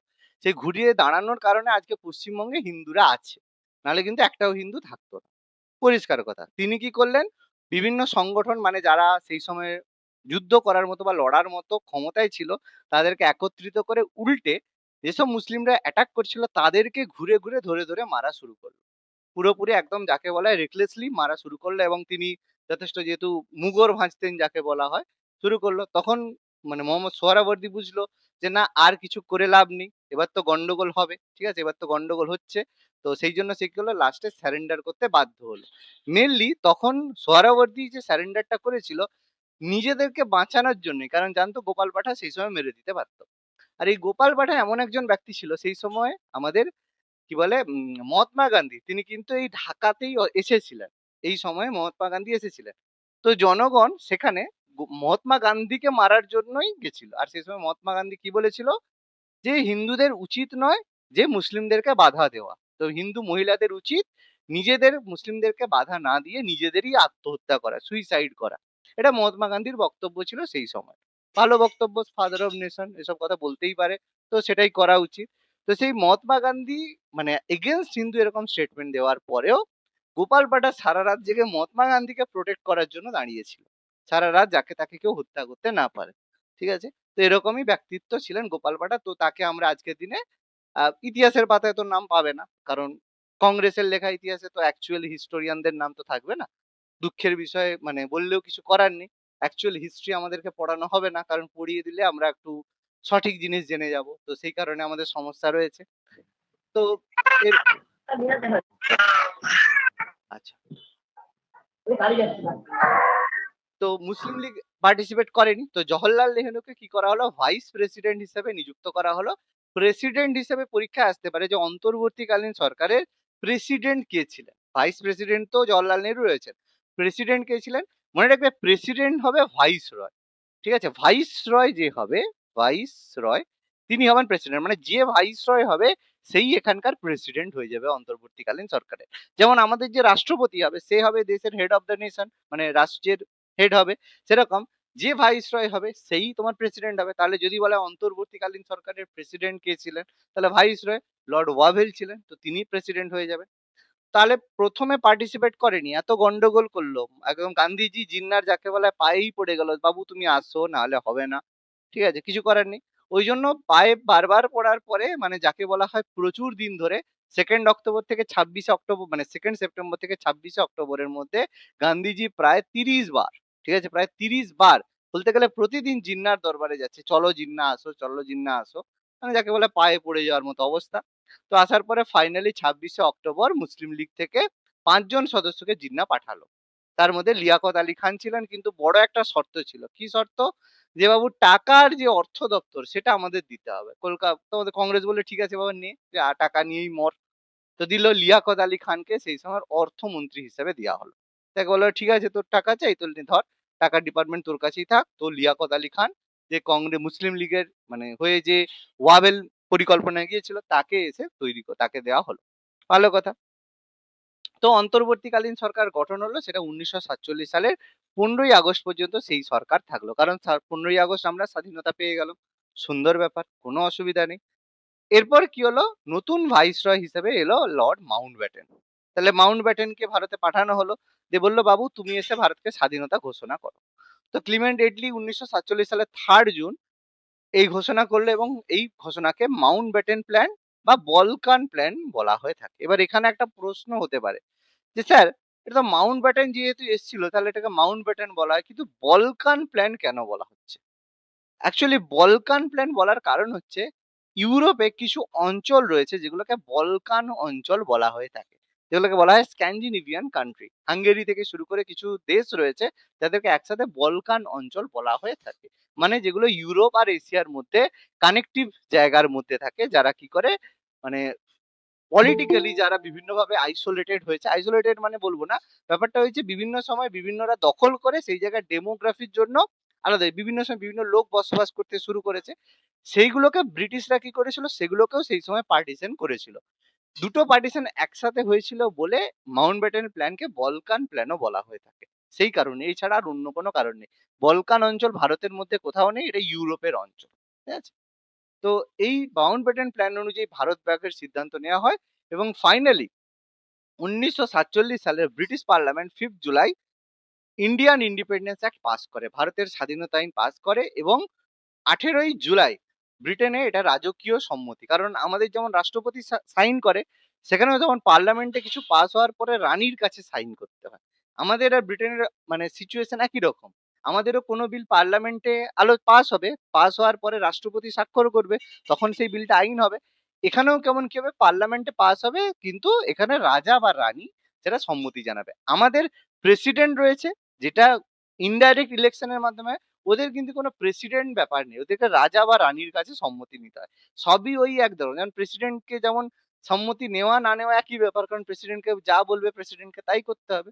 সেই ঘুরিয়ে দাঁড়ানোর কারণে আজকে পশ্চিমবঙ্গে হিন্দুরা আছে, নাহলে কিন্তু একটাও হিন্দু থাকতো না। পরিষ্কার কথা। তিনি কি করলেন? বিভিন্ন সংগঠন, মানে যারা সেই সময়ে যুদ্ধ করার মতো বা লড়ার মতো ক্ষমতায় ছিল, তাদেরকে একত্রিত করে উল্টে যেসব মুসলিমরা অ্যাটাক করছিল, তাদেরকে ঘুরে ঘুরে ধরে ধরে মারা শুরু করলো। পুরোপুরি একদম যাকে বলা হয় রেকলেসলি মারা শুরু করলো, এবং তিনি যথেষ্ট, যেহেতু মুগর ভাঁজতেন যাকে বলা হয়, শুরু করলো। তখন মানে মোহাম্মদ সোহরাওয়ার্দী বুঝলো যে না, আর কিছু করে লাভ নেই, এবার তো গন্ডগোল হবে। ঠিক আছে, এবার তো গন্ডগোল হচ্ছে। তো সেই জন্য সে কি হলো, লাস্টে স্যারেন্ডার করতে বাধ্য হলো। মেনলি তখন সোহরাওয়ার্দী যে স্যারেন্ডারটা করেছিল, নিজেদেরকে বাঁচানোর জন্য, কারণ জানতো গোপাল পাঠা সেই সময় মেরে দিতে পারতো। আর এই গোপাল ভাঁড় এমন একজন ব্যক্তি ছিল সেই সময় আমাদের কি বলে মহাত্মা গান্ধী তিনি কিন্তু এই ঢাকাতেই এসেছিলেন। এই সময়ে মহাত্মা গান্ধী এসেছিলেন। তো জনগণ সেখানে মহাত্মা গান্ধীকে মারার জন্যই গেছিল। আর সেই সময় মহাত্মা গান্ধী কি বলেছিল যে হিন্দুদের উচিত নয় যে মুসলিমদেরকে বাধা দেওয়া। তো হিন্দু মহিলাদের উচিত নিজেদের মুসলিমদেরকে বাধা না দিয়ে নিজেদেরই আত্মহত্যা করা, সুইসাইড করা। এটা মহাত্মা গান্ধীর বক্তব্য ছিল সেই সময়। ভালো বক্তব্য, ফাদার অফ নেশন এসব কথা বলতেই পারে। তো সেটাই করা উচিত। তো সেই মহাত্মা গান্ধী মানে এগেনস্ট হিন্দু এরকম স্টেটমেন্ট দেওয়ার পরেও গোপাল ভাঁড় সারা রাত জেগে মহাত্মা গান্ধীকে প্রোটেক্ট করার জন্য দাঁড়িয়েছিল। সারা রাত যাকে তাকে কেউ হত্যা করতে না পারে। ঠিক আছে? তো এরকমই ব্যক্তিত্ব ছিলেন গোপাল ভাঁড়। তো তাকে আমরা আজকের দিনে ইতিহাসের পাতায় তো নাম পাবে না। কারণ কংগ্রেসের লেখা ইতিহাসে তো অ্যাকচুয়াল হিস্টোরিয়ানদের নাম তো থাকবে না। দুঃখের বিষয় মানে বললেও কিছু করার নেই। অ্যাকচুয়াল হিস্ট্রি আমাদেরকে পড়ানো হবে না। কারণ পড়িয়ে দিলে আমরা একটু সঠিক জিনিস জেনে যাব। তো সেই কারণে আমাদের সমস্যা রয়েছে। তো এর আচ্ছা। তো মুসলিম লীগ পার্টিসিপেট করেনি। তো জওহরলাল নেহেরুকে কি করা হলো? ভাইস প্রেসিডেন্ট হিসেবে নিযুক্ত করা হলো। প্রেসিডেন্ট হিসেবে পরীক্ষায় আসতে পারে যে অন্তর্বর্তীকালীন সরকারের প্রেসিডেন্ট কে ছিলেন? ভাইস প্রেসিডেন্ট তো জওহরলাল নেহেরু রয়েছেন। প্রেসিডেন্ট কে ছিলেন? মনে রাখবে প্রেসিডেন্ট হবে ভাইসরয়। ঠিক আছে? ভাইসরয় যে হবে, ভাইসরয় তিনি হবেন প্রেসিডেন্ট। মানে যে ভাইসরয় হবে সেই এখানকার প্রেসিডেন্ট হয়ে যাবে অন্তর্বর্তীকালীন সরকারের। যেমন আমাদের যে রাষ্ট্রপতি হবে সে হবে দেশের হেড অফ দ্য নেশন, মানে রাষ্ট্রের হেড হবে। সেরকম যে ভাইসরয় হবে সেই তোমার প্রেসিডেন্ট হবে। তাহলে যদি বলে অন্তর্বর্তীকালীন সরকারের প্রেসিডেন্ট কে ছিলেন? তাহলে ভাইসরয় লর্ড ওয়াভেল ছিলেন। তো তিনি প্রেসিডেন্ট হয়ে যাবেন। তাহলে প্রথমে পার্টিসিপেট করেনি, এত গন্ডগোল করলো। একদম গান্ধীজি জিন্নার যাকে বলে পায়েই পড়ে গেল, বাবু তুমি আসো নাহলে হবে না। ঠিক আছে? কিছু করার নেই। ওই জন্য পায়ে বারবার পড়ার পরে মানে যাকে বলা হয় প্রচুর দিন ধরে 2nd অক্টোবর থেকে 26শে অক্টোবর মানে 2nd সেপ্টেম্বর থেকে 26শে অক্টোবরের মধ্যে গান্ধীজি প্রায় 30 বার, ঠিক আছে? প্রায় 30 বার বলতে গেলে প্রতিদিন জিন্নার দরবারে যাচ্ছে। চলো জিন্না আসো, চলো জিন্না আসো। মানে যাকে বলে পায়ে পড়ে যাওয়ার মতো অবস্থা। তো আসার পরে ফাইনালি 26শে অক্টোবর মুসলিম লীগ থেকে 5 জন সদস্যকে জিন্না পাঠালো। তার মধ্যে লিয়াকত আলী খান ছিলেন, কিন্তু বড় একটা শর্ত ছিল। কি শর্ত? যে বাবু টাকার যে অর্থ দপ্তর সেটা আমাদের দিতে হবে। তোমাদের কংগ্রেস বলল ঠিক আছে বাবা নে, যে টাকা নিয়েই মর। তো দিল লিয়াকত আলী খানকে সেই সময় অর্থমন্ত্রী হিসেবে দেওয়া হলো। তাকে বললো ঠিক আছে তোর টাকা চাই, তো ধর টাকার ডিপার্টমেন্ট তোর কাছেই থাক। তো লিয়াকত আলী খান যে কংগ্রেস মুসলিম লীগের মানে হয়ে যে ওয়াবেল পরিকল্পনায় গিয়েছিল তাকে এসে তাকে দেওয়া হলো। ভালো কথা। তো অন্তর্বর্তীকালীন সরকার গঠন হলো, সেটা 1947 সালের 15ই আগস্ট পর্যন্ত সেই সরকার থাকলো। কারণ 15ই আগস্ট আমরা স্বাধীনতা পেয়ে গেলাম। সুন্দর ব্যাপার, কোনো অসুবিধা নেই। এরপর কি হলো? নতুন ভাইসরয় হিসেবে এলো লর্ড মাউন্টব্যাটেন। তাহলে মাউন্টব্যাটেনকে ভারতে পাঠানো হলো। দিয়ে বললো বাবু তুমি এসে ভারতকে স্বাধীনতা ঘোষণা করো। তো ক্লিমেন্ট এটলি 1947 সালের 3rd জুন এই ঘোষণা করলো, এবং এই ঘোষণাকে মাউন্টব্যাটেন প্ল্যান বা বলকান প্ল্যান বলা হয়ে থাকে। এবার এখানে একটা প্রশ্ন হতে পারে যে স্যার এটা তো মাউন্টব্যাটেন যেহেতু এসেছিল তাহলে এটাকে মাউন্টব্যাটেন বলা হয়, কিন্তু বলকান প্ল্যান কেন বলা হচ্ছে? অ্যাকচুয়ালি বলকান প্ল্যান বলার কারণ হচ্ছে ইউরোপে কিছু অঞ্চল রয়েছে যেগুলোকে বলকান অঞ্চল বলা হয়ে থাকে, যেগুলোকে বলা হয় স্ক্যান্ডিনেভিয়ান কান্ট্রি। হাঙ্গেরি থেকে শুরু করে কিছু দেশ রয়েছে যাদেরকে একসাথে বলকান অঞ্চল বলা হয়ে থাকে। মানে যেগুলো ইউরোপ আর এশিয়ার মধ্যে কানেকটিভ জায়গার মধ্যে থাকে, যারা কি করে মানে পলিটিক্যালি যারা বিভিন্নভাবে আইসোলেটেড হয়েছে। আইসোলেটেড মানে বলবো না, ব্যাপারটা হয়েছে বিভিন্ন সময় বিভিন্নরা দখল করে সেই জায়গায় ডেমোগ্রাফির জন্য আলাদা বিভিন্ন সময় বিভিন্ন লোক বসবাস করতে শুরু করেছে। সেইগুলোকে ব্রিটিশরা কি করেছিল? সেগুলোকেও সেই সময় পার্টিশন করেছিল। দুটো পার্টিশন একসাথে হয়েছিল বলে মাউন্টব্যাটেন প্ল্যানকে বলকান প্ল্যানও বলা হয়ে থাকে। সেই কারণে, এছাড়া আর অন্য কোনো কারণ নেই। বলকান অঞ্চল ভারতের মধ্যে কোথাও নেই, এটা ইউরোপের অঞ্চল। ঠিক আছে? তো এই মাউন্টব্যাটেন প্ল্যান অনুযায়ী ভারত ত্যাগের সিদ্ধান্ত নেওয়া হয়, এবং ফাইনালি 1947 সালের British parliament 5 July Indian independence act pass করে, ভারতের স্বাধীনতা আইন পাস করে, এবং 18ই জুলাই ব্রিটেনে এটা রাজকীয় সম্মতি। কারণ আমাদের যেমন রাষ্ট্রপতি সাইন করে, সেখানেও যেমন পার্লামেন্টে কিছু পাস হওয়ার পরে রানীর কাছে সাইন করতে হয়। আমাদের আর ব্রিটেনের মানে সিচুয়েশন একই রকম। আমাদেরও কোনো বিল পার্লামেন্টে পাস হবে, পাস হওয়ার পরে রাষ্ট্রপতি স্বাক্ষর করবে, তখন সেই বিলটা আইন হবে। এখানেও কেমন কি হবে? পার্লামেন্টে পাস হবে, কিন্তু এখানে রাজা বা রানী সেটা সম্মতি জানাবে। আমাদের প্রেসিডেন্ট রয়েছে, যেটা ইনডাইরেক্ট ইলেকশনের মাধ্যমে ওদের কিন্তু কোনো প্রেসিডেন্ট ব্যাপার নেই, ওদেরকে রাজা বা রানীর কাছে সম্মতি নিতে হয়। সবই ওই এক ধরনের, যেমন প্রেসিডেন্টকে যেমন সম্মতি নেওয়া না নেওয়া একই ব্যাপার, কারণ প্রেসিডেন্টকে যা বলবে প্রেসিডেন্টকে তাই করতে হবে।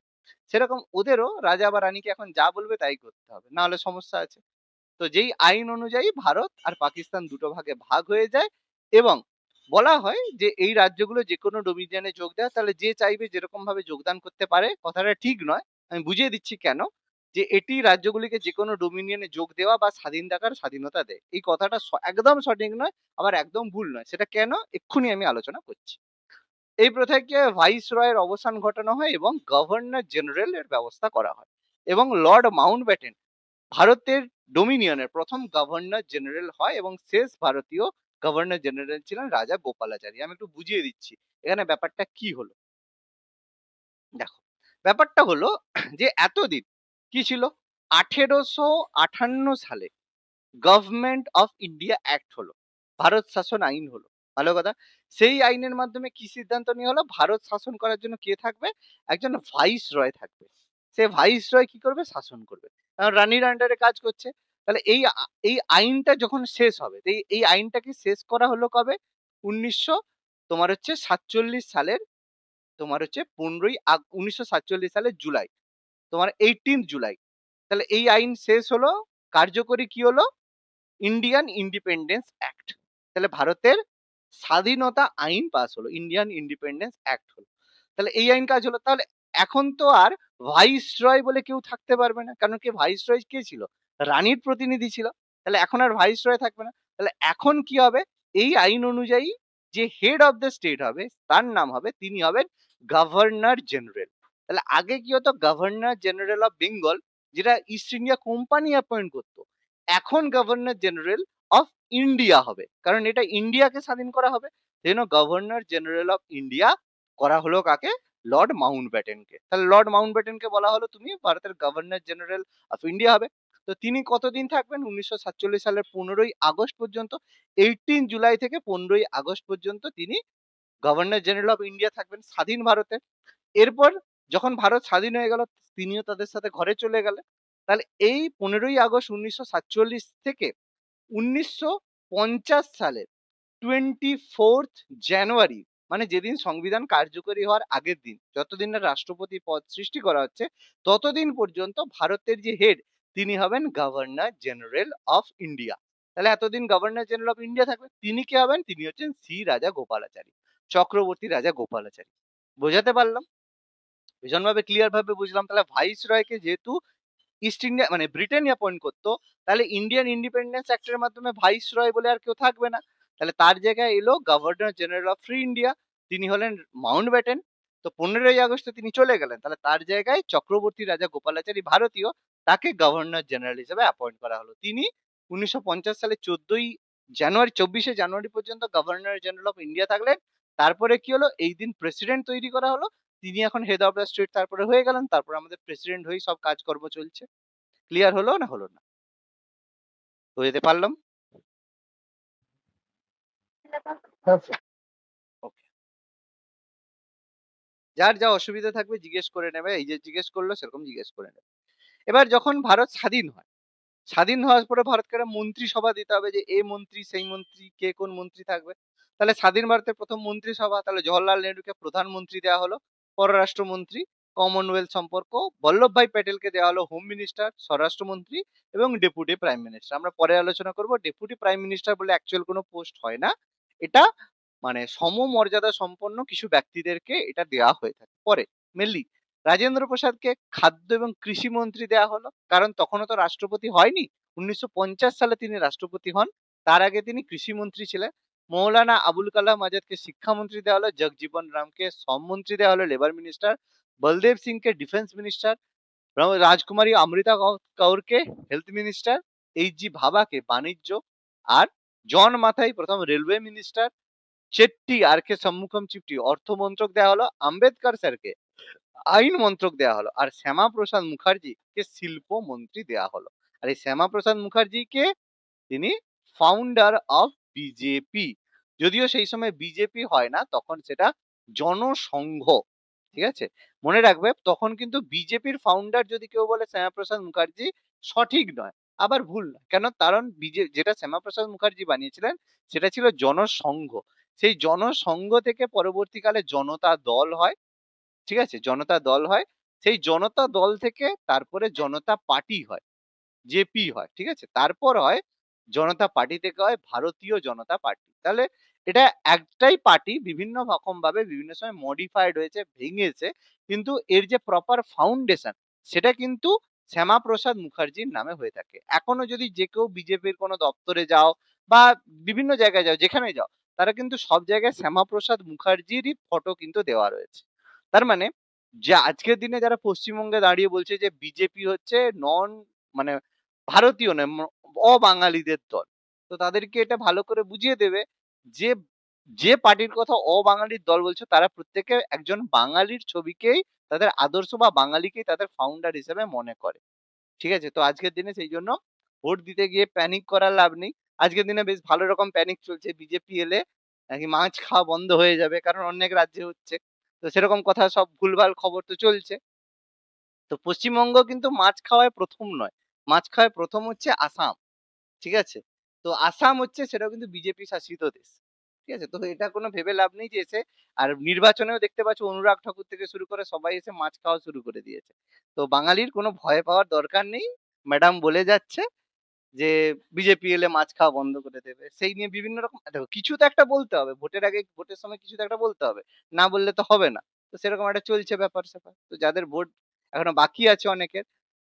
সেরকম ওদেরও রাজা বা রানীকে এখন যা বলবে তাই করতে হবে, না হলে সমস্যা আছে। তো যেই আইন অনুযায়ী ভারত আর পাকিস্তান দুটো ভাগে ভাগ হয়ে যায়, এবং বলা হয় যে এই রাজ্যগুলো যে কোনো ডোমিনিয়নে যোগ দেয়, তাহলে যে চাইবে যেরকম ভাবে যোগদান করতে পারে। কথাটা ঠিক নয়, আমি বুঝিয়ে দিচ্ছি কেন। যে এটি রাজ্যগুলিকে যে কোনো ডোমিনিয়নে যোগ দেওয়া বা স্বাধীন থাকার স্বাধীনতা দেয়, এই কথাটা একদম সঠিক নয়, আবার একদম ভুল নয়। সেটা কেন এক্ষুনি আমি আলোচনা করছি। এই প্রথাকে ভাইস রয়ের অবসান ঘটানো হয় এবং গভর্নর জেনারেল এর ব্যবস্থা করা হয়, এবং লর্ড মাউন্টব্যাটেন ভারতের ডোমিনিয়নের প্রথম গভর্নর জেনারেল হয়, এবং শেষ ভারতীয় গভর্নর জেনারেল ছিলেন রাজা গোপালাচারী। আমি একটু বুঝিয়ে দিচ্ছি এখানে ব্যাপারটা কি হলো। দেখো, ব্যাপারটা হলো যে এতদিন কি ছিল, 1858 সালে গভর্নমেন্ট অফ ইন্ডিয়া অ্যাক্ট হলো, ভারত শাসন আইন হলো। ভালো কথা। সেই আইনের মাধ্যমে কি সিদ্ধান্ত নেওয়া হলো, ভারত শাসন করার জন্য কে থাকবে, একজন ভাইস রয় থাকবে। সে ভাইস রয় কি করবে, শাসন করবে, কারণ রানীর আন্ডারে কাজ করছে। তাহলে এই আইনটা যখন শেষ হবে, এই আইনটাকে শেষ করা হলো কবে, 1947 সালের 1947 সালের জুলাই, 18 জুলাই। তাহলে এই আইন শেষ হলো, কার্যকরী কি হলো, ইন্ডিয়ান ইন্ডিপেন্ডেন্স অ্যাক্ট। তাহলে ভারতের স্বাধীনতা আইন পাস হলো, ইন্ডিয়ান ইন্ডিপেন্ডেন্স অ্যাক্ট হলো। তাহলে এই আইন কাজ হলো। তাহলে এখন তো আর ভাইস রয় বলে কেউ থাকতে পারবে না, কারণ কি ভাইস রয় কে ছিল, রানীর প্রতিনিধি ছিল। তাহলে এখন আর ভাইস রয় থাকবে না। তাহলে এখন কি হবে, এই আইন অনুযায়ী যে হেড অফ দ্য স্টেট হবে তার নাম হবে, তিনি হবেন গভর্নর জেনারেল। তাহলে আগে কি হতো, গভর্নর জেনারেল অফ বেঙ্গল, যেটা ইস্ট ইন্ডিয়া কোম্পানি অ্যাপয়েন্ট করতো, এখন গভর্নর জেনারেল অফ ইন্ডিয়া হবে, কারণ এটা ইন্ডিয়াকে স্বাধীন করা হবে। যেন গভর্নর জেনারেল অফ ইন্ডিয়া করা হলো কাকে, লর্ড মাউন্টব্যাটেনকে। তাহলে লর্ড মাউন্টব্যাটেনকে বলা হলো তুমি ভারতের গভর্নর জেনারেল অফ ইন্ডিয়া হবে। তো তিনি কতদিন থাকবেন, 1947 সালের 15ই আগস্ট পর্যন্ত, 18 জুলাই থেকে 15ই আগস্ট পর্যন্ত তিনি গভর্নর জেনারেল অফ ইন্ডিয়া থাকবেন স্বাধীন ভারতে। এরপর যখন ভারত স্বাধীন হয়ে গেল, তিনিও তাদের সাথে ঘরে চলে গেলেন। তাহলে এই 15ই আগস্ট 1947 থেকে 1950 সালের 24 জানুয়ারি, মানে যেদিন সংবিধান কার্যকরী হওয়ার আগের দিন, যতদিন না রাষ্ট্রপতি পদ সৃষ্টি করা হচ্ছে, ততদিন পর্যন্ত ভারতের যে হেড, তিনি হবেন গভর্নর জেনারেল অফ ইন্ডিয়া। তাহলে এতদিন গভর্নর জেনারেল অফ ইন্ডিয়া থাকবে, তিনি কে হবেন, তিনি হচ্ছেন শ্রী রাজা গোপালাচারী, চক্রবর্তী রাজা গোপালাচারী। বোঝাতে পারলাম, ভীষণভাবে ক্লিয়ার ভাবে বুঝলাম। তাহলে ভাইস রয়কে যেহেতু ইস্ট ইন্ডিয়া মানে ব্রিটেন অ্যাপয়েন্ট করতো, তাহলে ইন্ডিয়ান ইন্ডিপেন্ডেন্স অ্যাক্টের মাধ্যমে ভাইস রয় বলে আর কেউ থাকবে না। তাহলে তার জায়গায় এলো governor general of free India, তিনি হলেন মাউন্টব্যাটেন। তো 15ই আগস্টে তিনি চলে গেলেন, তাহলে তার জায়গায় চক্রবর্তী রাজা গোপালাচারী ভারতীয়, তাকে গভর্নর জেনারেল হিসেবে অ্যাপয়েন্ট করা হলো। তিনি 1950 সালে 24শে জানুয়ারি পর্যন্ত গভর্নর জেনারেল অফ ইন্ডিয়া থাকলেন। তারপরে কি হলো, এই দিন প্রেসিডেন্ট তৈরি করা হলো, তিনি এখন হেড অফ দ্য স্টেট তারপরে হয়ে গেলেন, তারপর আমাদের প্রেসিডেন্ট হয়েই সব কাজকর্ম চলছে। ক্লিয়ার হলো না হলো না, বুঝতে পারলাম। ওকে, যার যা অসুবিধা থাকবে জিজ্ঞেস করে নেবে, এই যে জিজ্ঞেস করলো সেরকম জিজ্ঞেস করে নেবে। এবার যখন ভারত স্বাধীন হয়, স্বাধীন হওয়ার পরে ভারতকে একটা মন্ত্রিসভা দিতে হবে, যে এই মন্ত্রী সেই মন্ত্রী, কে কোন মন্ত্রী থাকবে। তাহলে স্বাধীন ভারতের প্রথম মন্ত্রিসভা, তাহলে জওহরলাল নেহরুকে প্রধানমন্ত্রী দেওয়া হলো, পররাষ্ট্রমন্ত্রী, কমনওয়েলথ সম্পর্ক, বল্লভভাই প্যাটেলকে দেওয়া হলো হোম মিনিস্টার, স্বরাষ্ট্রমন্ত্রী, এবং ডেপুটি প্রাইম মিনিস্টার। আমরা পরে আলোচনা করব, ডেপুটি প্রাইম মিনিস্টার বলে অ্যাকচুয়াল কোনো পোস্ট হয় না, এটা মানে সমমর্যাদা সম্পন্ন কিছু ব্যক্তিদেরকে এটা দেওয়া হয়ে থাকে পরে। মেনলি রাজেন্দ্র প্রসাদকে খাদ্য এবং কৃষি মন্ত্রী দেওয়া হলো, কারণ তখনও তো রাষ্ট্রপতি হয়নি, 1950 সালে তিনি রাষ্ট্রপতি হন, তার আগে তিনি কৃষি মন্ত্রী ছিলেন। মৌলানা আবুল কালাম আজাদকে শিক্ষামন্ত্রী দেওয়া হলো, জগজীবন রামকে শ্রমমন্ত্রী দেওয়া হলো, লেবার মিনিস্টার, বলদেব সিংকে ডিফেন্স মিনিস্টার, রাজকুমারী অমৃতা কৌরকে হেলথ মিনিস্টার, এইচ জি ভাবাকে বাণিজ্য, আর জন মাথাই প্রথম railway minister, Chetty R K Shanmukham চিপটি অর্থ মন্ত্রক দেওয়া হলো, আম্বেদকর স্যারকে আইন মন্ত্রক দেওয়া হলো, আর শ্যামা প্রসাদ মুখার্জিকে শিল্প মন্ত্রী দেওয়া হলো। আর এই শ্যামা প্রসাদ মুখার্জিকে, তিনি ফাউন্ডার অফ বিজেপি, যদিও সেই সময় বিজেপি হয় না, তখন সেটা জনসংঘ। ঠিক আছে, মনে রাখবে তখন কিন্তু বিজেপির ফাউন্ডার যদি কেউ বলে শ্যামা প্রসাদ মুখার্জি, সঠিক নয়, আবার ভুল না। কেন? কারণ যেটা শ্যামাপ্রসাদ মুখার্জি বানিয়েছিলেন সেটা ছিল জনসংঘ। সেই জনসংঘ থেকে পরবর্তীকালে জনতা দল হয়। ঠিক আছে? জনতা দল হয়। সেই জনতা দল থেকে তারপরে জনতা পার্টি হয়। জেপি হয়। ঠিক আছে? তারপর হয় জনতা পার্টি থেকে হয় ভারতীয় জনতা পার্টি। তাহলে এটা একটাই পার্টি বিভিন্ন রকমভাবে বিভিন্ন সময় মডিফাইড হয়েছে, ভেঙেছে। কিন্তু এর যে প্রপার ফাউন্ডেশন সেটা কিন্তু শ্যামাপ্রসাদ মুখার্জির নামে হয়ে থাকে। এখনো যদি যে কেউ বিজেপির কোনো দপ্তরে যাও বা বিভিন্ন জায়গায় যাও, যেখানেই যাও, তারা কিন্তু সব জায়গায় শ্যামাপ্রসাদ মুখার্জিরই ফটো কিন্তু দেওয়া রয়েছে। তার মানে যে আজকের দিনে যারা পশ্চিমবঙ্গে দাঁড়িয়ে বলছে যে বিজেপি হচ্ছে মানে ভারতীয় নয়, অবাঙালিদের দল। তো তাদেরকে এটা ভালো করে বুঝিয়ে দেবে যে, যে পার্টির কথা অবাঙালির দল বলছে তারা প্রত্যেকে একজন বাঙালির ছবিকেই তাদের আদর্শ বা বাঙালিকেই তাদের ফাউন্ডার হিসেবে মনে করে। ঠিক আছে? তো আজকের দিনে সেই জন্য ভোট দিতে গিয়ে প্যানিক করার লাভ নেই। আজকের দিনে বেশ ভালো রকম প্যানিক চলছে। বিজেপি এলে নাকি মাছ খাওয়া বন্ধ হয়ে যাবে। কারণ অনেক রাজ্যে হচ্ছে। তো সেরকম কথা সব ভুলভাল খবর তো চলছে। তো পশ্চিমবঙ্গ কিন্তু মাছ খাওয়ায় ১ম নয়। মাছ খাওয়ায় ১ম হচ্ছে আসাম। ঠিক আছে? তো আসাম হচ্ছে সেটাও কিন্তু বিজেপি শাসিত দেশ। ঠিক আছে? তো এটা কোনো ভেবে লাভ নেই যে এসে আর নির্বাচনেও দেখতে পাচ্ছ অনুরাগ ঠাকুর থেকে শুরু করে সবাই এসে মাছ খাওয়া শুরু করে দিয়েছে। তো বাঙালির কোনো ভয় পাওয়ার দরকার নেই। ম্যাডাম বলে যাচ্ছে যে বিজেপি এলে মাছ খাওয়া বন্ধ করে দেবে। সেই নিয়ে বিভিন্ন রকম দেখো কিছু তো একটা বলতে হবে। ভোটের আগে ভোটের সময় কিছু তো একটা বলতে হবে। না বললে তো হবে না। তো সেরকম একটা চলছে ব্যাপার-স্যাপার। তো যাদের ভোট এখনো বাকি আছে অনেকের,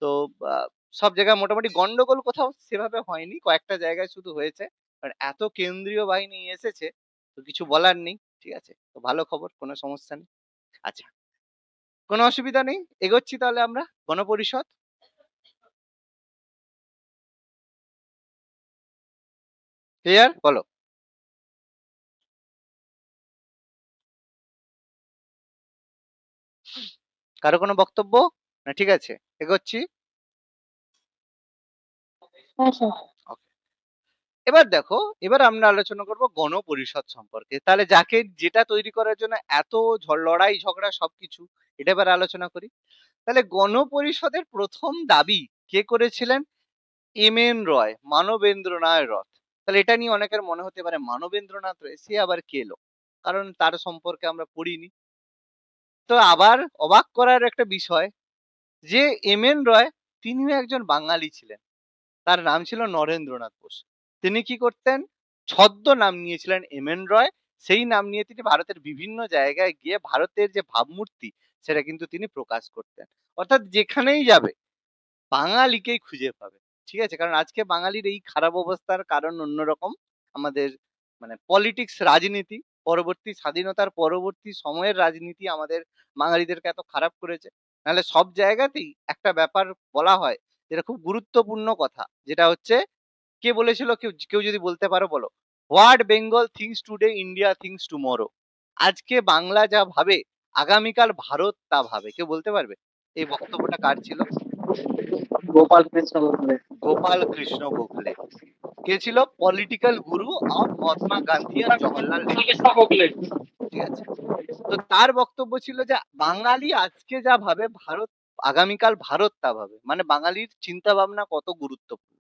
তো আ সব জায়গায় মোটামুটি গন্ডগোল কোথাও সেভাবে হয়নি। কয়েকটা জায়গায় শুধু হয়েছে। আর এত কেন্দ্রীয় বাহিনী এসেছে তো কিছু বলার নেই। ঠিক আছে? তো ভালো খবর, কোনো সমস্যা নেই। আচ্ছা, কোনো অসুবিধা নেই। এগোচ্ছি তাহলে আমরা গণপরিষদ। ক্লিয়ার? বলো। কারো কোনো বক্তব্য? না ঠিক আছে, এগোচ্ছি। হ্যাঁ স্যার। ওকে। এবার দেখো, এবার আমরা আলোচনা করব গণপরিষদ সম্পর্কে। তাহলে যাকে যেটা তৈরি করার জন্য এত লড়াই ঝগড়া সবকিছু, এটা এবার আলোচনা করি। তাহলে গণপরিষদের ১ম দাবি কে করেছিলেন? এম.এন. রয়, মানবেন্দ্রনাথ রথ। তাহলে এটা নিয়ে অনেকের মনে হতে পারে মানবেন্দ্রনাথ রয় সে আবার কে এলো? কারণ তার সম্পর্কে আমরা পড়িনি। তো আবার অবাক করার একটা বিষয় যে এম.এন. রয় তিনিও একজন বাঙালি ছিলেন। তার নাম ছিল নরেন্দ্রনাথ বোস। তিনি কি করতেন? ছদ্ম নাম নিয়েছিলেন এম.এন. রয়। সেই নাম নিয়ে তিনি ভারতের বিভিন্ন জায়গায় গিয়ে ভারতের যে ভাবমূর্তি সেটা কিন্তু তিনি প্রকাশ করতেন। অর্থাৎ যেখানেই যাবে বাঙালিকেই খুঁজে পাবে। ঠিক আছে? কারণ আজকে বাঙালির এই খারাপ অবস্থার কারণ অন্যরকম। আমাদের মানে পলিটিক্স রাজনীতি পরবর্তী স্বাধীনতার পরবর্তী সময়ের রাজনীতি আমাদের বাঙালিদেরকে এত খারাপ করেছে। নাহলে সব জায়গাতেই একটা ব্যাপার বলা হয় যেটা খুব গুরুত্বপূর্ণ কথা। যেটা হচ্ছে কে বলেছিল? কেউ কেউ যদি বলতে পারো বলো। "What Bengal thinks today India thinks tomorrow." আজকে বাংলা যা ভাবে আগামীকাল ভারত তা ভাবে। কেউ বলতে পারবে? এই বক্তব্যটা কার ছিল? গোপাল কৃষ্ণ গোখলে। গোপাল কৃষ্ণ গোখলে। কে ছিল? Political Guru of Mahatma Gandhi আর জওহরলাল নেহেরু। কৃষ্ণ গোখলে। ঠিক আছে? তো তার বক্তব্য ছিল যে বাঙালি আজকে যা ভাবে ভারত আগামীকাল ভারত তা ভাবে। মানে বাঙালির চিন্তা ভাবনা কত গুরুত্বপূর্ণ।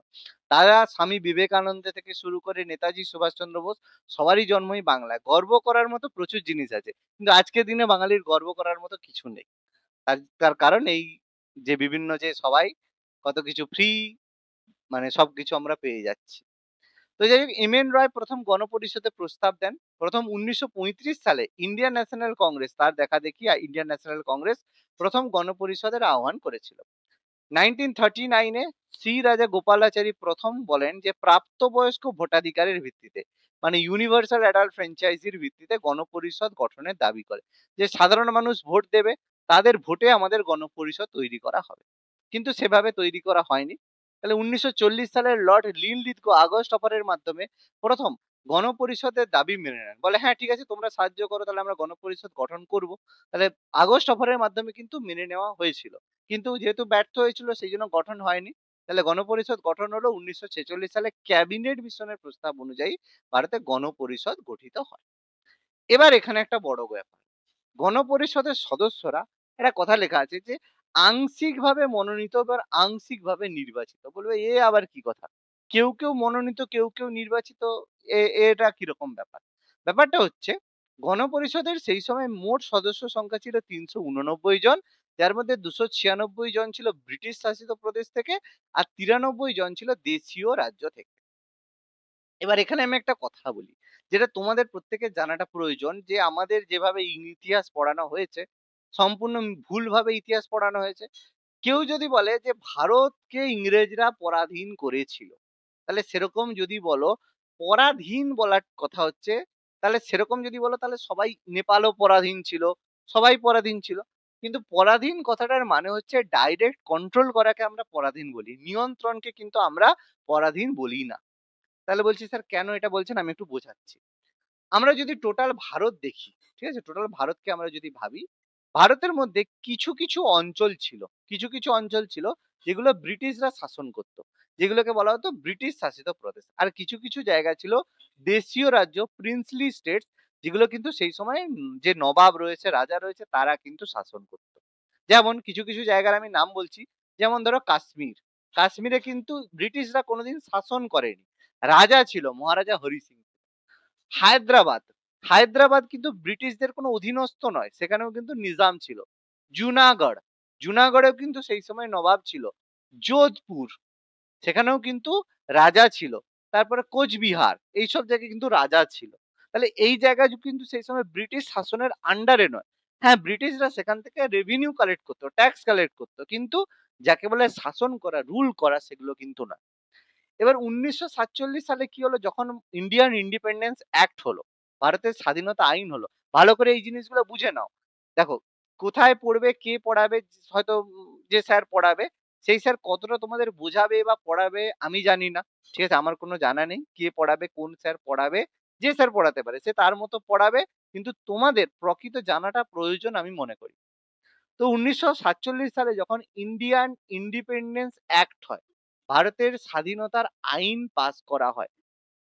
তারা স্বামী বিবেকানন্দ থেকে শুরু করে নেতাজি সুভাষচন্দ্র বোস সবারই জন্মই বাংলায়। গর্ব করার মতো প্রচুর জিনিস আছে। কিন্তু আজকের দিনে বাঙালির গর্ব করার মতো কিছু নেই। তার তার কারণ এই যে বিভিন্ন যে সবাই কত কিছু ফ্রি মানে সবকিছু আমরা পেয়ে যাচ্ছি। তো যাই হোক এম.এন. রয় ১ম গণপরিষদে প্রস্তাব দেন। ১৯৩৫ সালে ইন্ডিয়ান ন্যাশনাল কংগ্রেস তার দেখাদেখি ইন্ডিয়ান ন্যাশনাল কংগ্রেস ১ম গণপরিষদের আহ্বান করেছিল। 1939 এ সি রাজা গোপালাচারী ১ম বলেন যে প্রাপ্তবয়স্ক ভোটাধিকারের ভিত্তিতে মানে ইউনিভার্সাল অ্যাডাল্ট ফ্র্যাঞ্চাইজির ভিত্তিতে গণপরিষদ গঠনের দাবি করে। যে সাধারণ মানুষ ভোট দেবে, তাদের ভোটে আমাদের গণপরিষদ তৈরি করা হবে। কিন্তু সেভাবে তৈরি করা হয়নি। তাহলে ১৯৪০ সালের লর্ড লিনলিথগো আগস্ট অফারের মাধ্যমে ১ম গণপরিষদের দাবি মেনে নেন। বলে, "হ্যাঁ, ঠিক আছে তোমরা সাহায্য করো তাহলে আমরা গণপরিষদ গঠন করব।" তাহলে আগস্ট অফারের মাধ্যমে কিন্তু মেনে নেওয়া হয়েছিল। কিন্তু যেহেতু ব্যর্থ হয়েছিল সেইজন্য গঠন হয়নি। তাহলে গণপরিষদ গঠন হলো ১৯৪৬ সালে ক্যাবিনেট মিশনের প্রস্তাব অনুযায়ী ভারতে গণপরিষদ গঠিত হয়। এবার এখানে একটা বড় ব্যাপার। গণপরিষদের সদস্যরা একটা কথা লেখা আছে যে আংশিকভাবে মনোনীত বা আংশিকভাবে নির্বাচিত। বলবে এ আবার কি কথা? কেউ, কেউ মনোনীত, কেউ, কেউ নির্বাচিত, এটা কিরকম ব্যাপার? ব্যাপারটা হচ্ছে গণপরিষদের সেই সময় মোট সদস্য সংখ্যা ছিল ৩৮৯ জন। যার মধ্যে ২৯৬ জন ছিল ব্রিটিশ শাসিত প্রদেশ থেকে আর ৯৩ জন ছিল দেশীয় রাজ্য থেকে। এবার এখানে আমি একটা কথা বলি, যেটা তোমাদের প্রত্যেকের জানাটা প্রয়োজন যে আমাদের যেভাবে ইতিহাস পড়ানো হয়েছে, সম্পূর্ণ ভুলভাবে ইতিহাস পড়ানো হয়েছে। কেউ যদি বলে যে ভারতকে ইংরেজরা পরাধীন করেছিল, তাহলে সেরকম যদি বলো, পরাধীন বলার কথা হচ্ছে, তাহলে সেরকম যদি বলো তাহলে সবাই নেপালও পরাধীন ছিল, সবাই পরাধীন ছিল। কিন্তু পরাধীন কথাটার মানে হচ্ছে ডাইরেক্ট কন্ট্রোল করাকে আমরা পরাধীন বলি, নিয়ন্ত্রণকে কিন্তু আমরা পরাধীন বলি না। তাহলে বলছি স্যার কেন এটা বলছেন, আমি একটু বোঝাচ্ছি। আমরা যদি টোটাল ভারত দেখি, ঠিক আছে, টোটাল ভারতকে আমরা যদি ভাবি, ভারতের মধ্যে কিছু কিছু অঞ্চল ছিল, কিছু কিছু অঞ্চল ছিল যেগুলো ব্রিটিশরা শাসন করত, যেগুলোকে বলা হতো ব্রিটিশ শাসিত প্রদেশ। আর কিছু কিছু জায়গা ছিল দেশীয় রাজ্য, প্রিন্সলি স্টেট, যেগুলো কিন্তু সেই সময় যে নবাব রয়েছে, রাজা রয়েছে, তারা কিন্তু শাসন করত। যেমন কিছু কিছু জায়গার আমি নাম বলছি, যেমন ধরো কাশ্মীর। কাশ্মীরে কিন্তু ব্রিটিশরা কোনোদিন শাসন করেনি, রাজা ছিল মহারাজা হরি সিং। হায়দ্রাবাদ, হায়দ্রাবাদ কিন্তু ব্রিটিশদের কোনো অধীনস্থ নয়, সেখানেও কিন্তু নিজাম ছিল। জুনাগড়, জুনাগড়েও কিন্তু সেই সময় নবাব ছিল। যোধপুর, সেখানেও কিন্তু রাজা ছিল। তারপরে কোচবিহার, এইসব জায়গায় কিন্তু রাজা ছিল। তাহলে এই জায়গা কিন্তু সেই সময় ব্রিটিশ শাসনের আন্ডারে নয়। হ্যাঁ, ব্রিটিশরা সেখান থেকে রেভিনিউ কালেক্ট করতো, ট্যাক্স কালেক্ট করতো, কিন্তু যাকে বলে শাসন করা, রুল করা, সেগুলো কিন্তু না। এবার 1947 সালে কি হলো, যখন ইন্ডিয়ান ইন্ডিপেন্ডেন্স অ্যাক্ট হলো, ভারতের স্বাধীনতা আইন হলো, ভালো করে এই জিনিসগুলো বুঝে নাও। দেখো, কোথায় পড়বে, কে পড়াবে, হয়তো যে স্যার পড়াবে, সেই স্যার কতটা তোমাদের বোঝাবে বা পড়াবে আমি জানি না, ঠিক আছে, আমার কোনো জানা নেই কে পড়াবে, কোন স্যার পড়াবে। যে স্যার পড়াতে পারে সে তার মতো পড়াবে, কিন্তু তোমাদের প্রকৃত জানাটা প্রয়োজন আমি মনে করি। তো 1947 সালে যখন ইন্ডিয়ান ইন্ডিপেন্ডেন্স অ্যাক্ট হয়, ভারতের স্বাধীনতার আইন পাস করা হয়,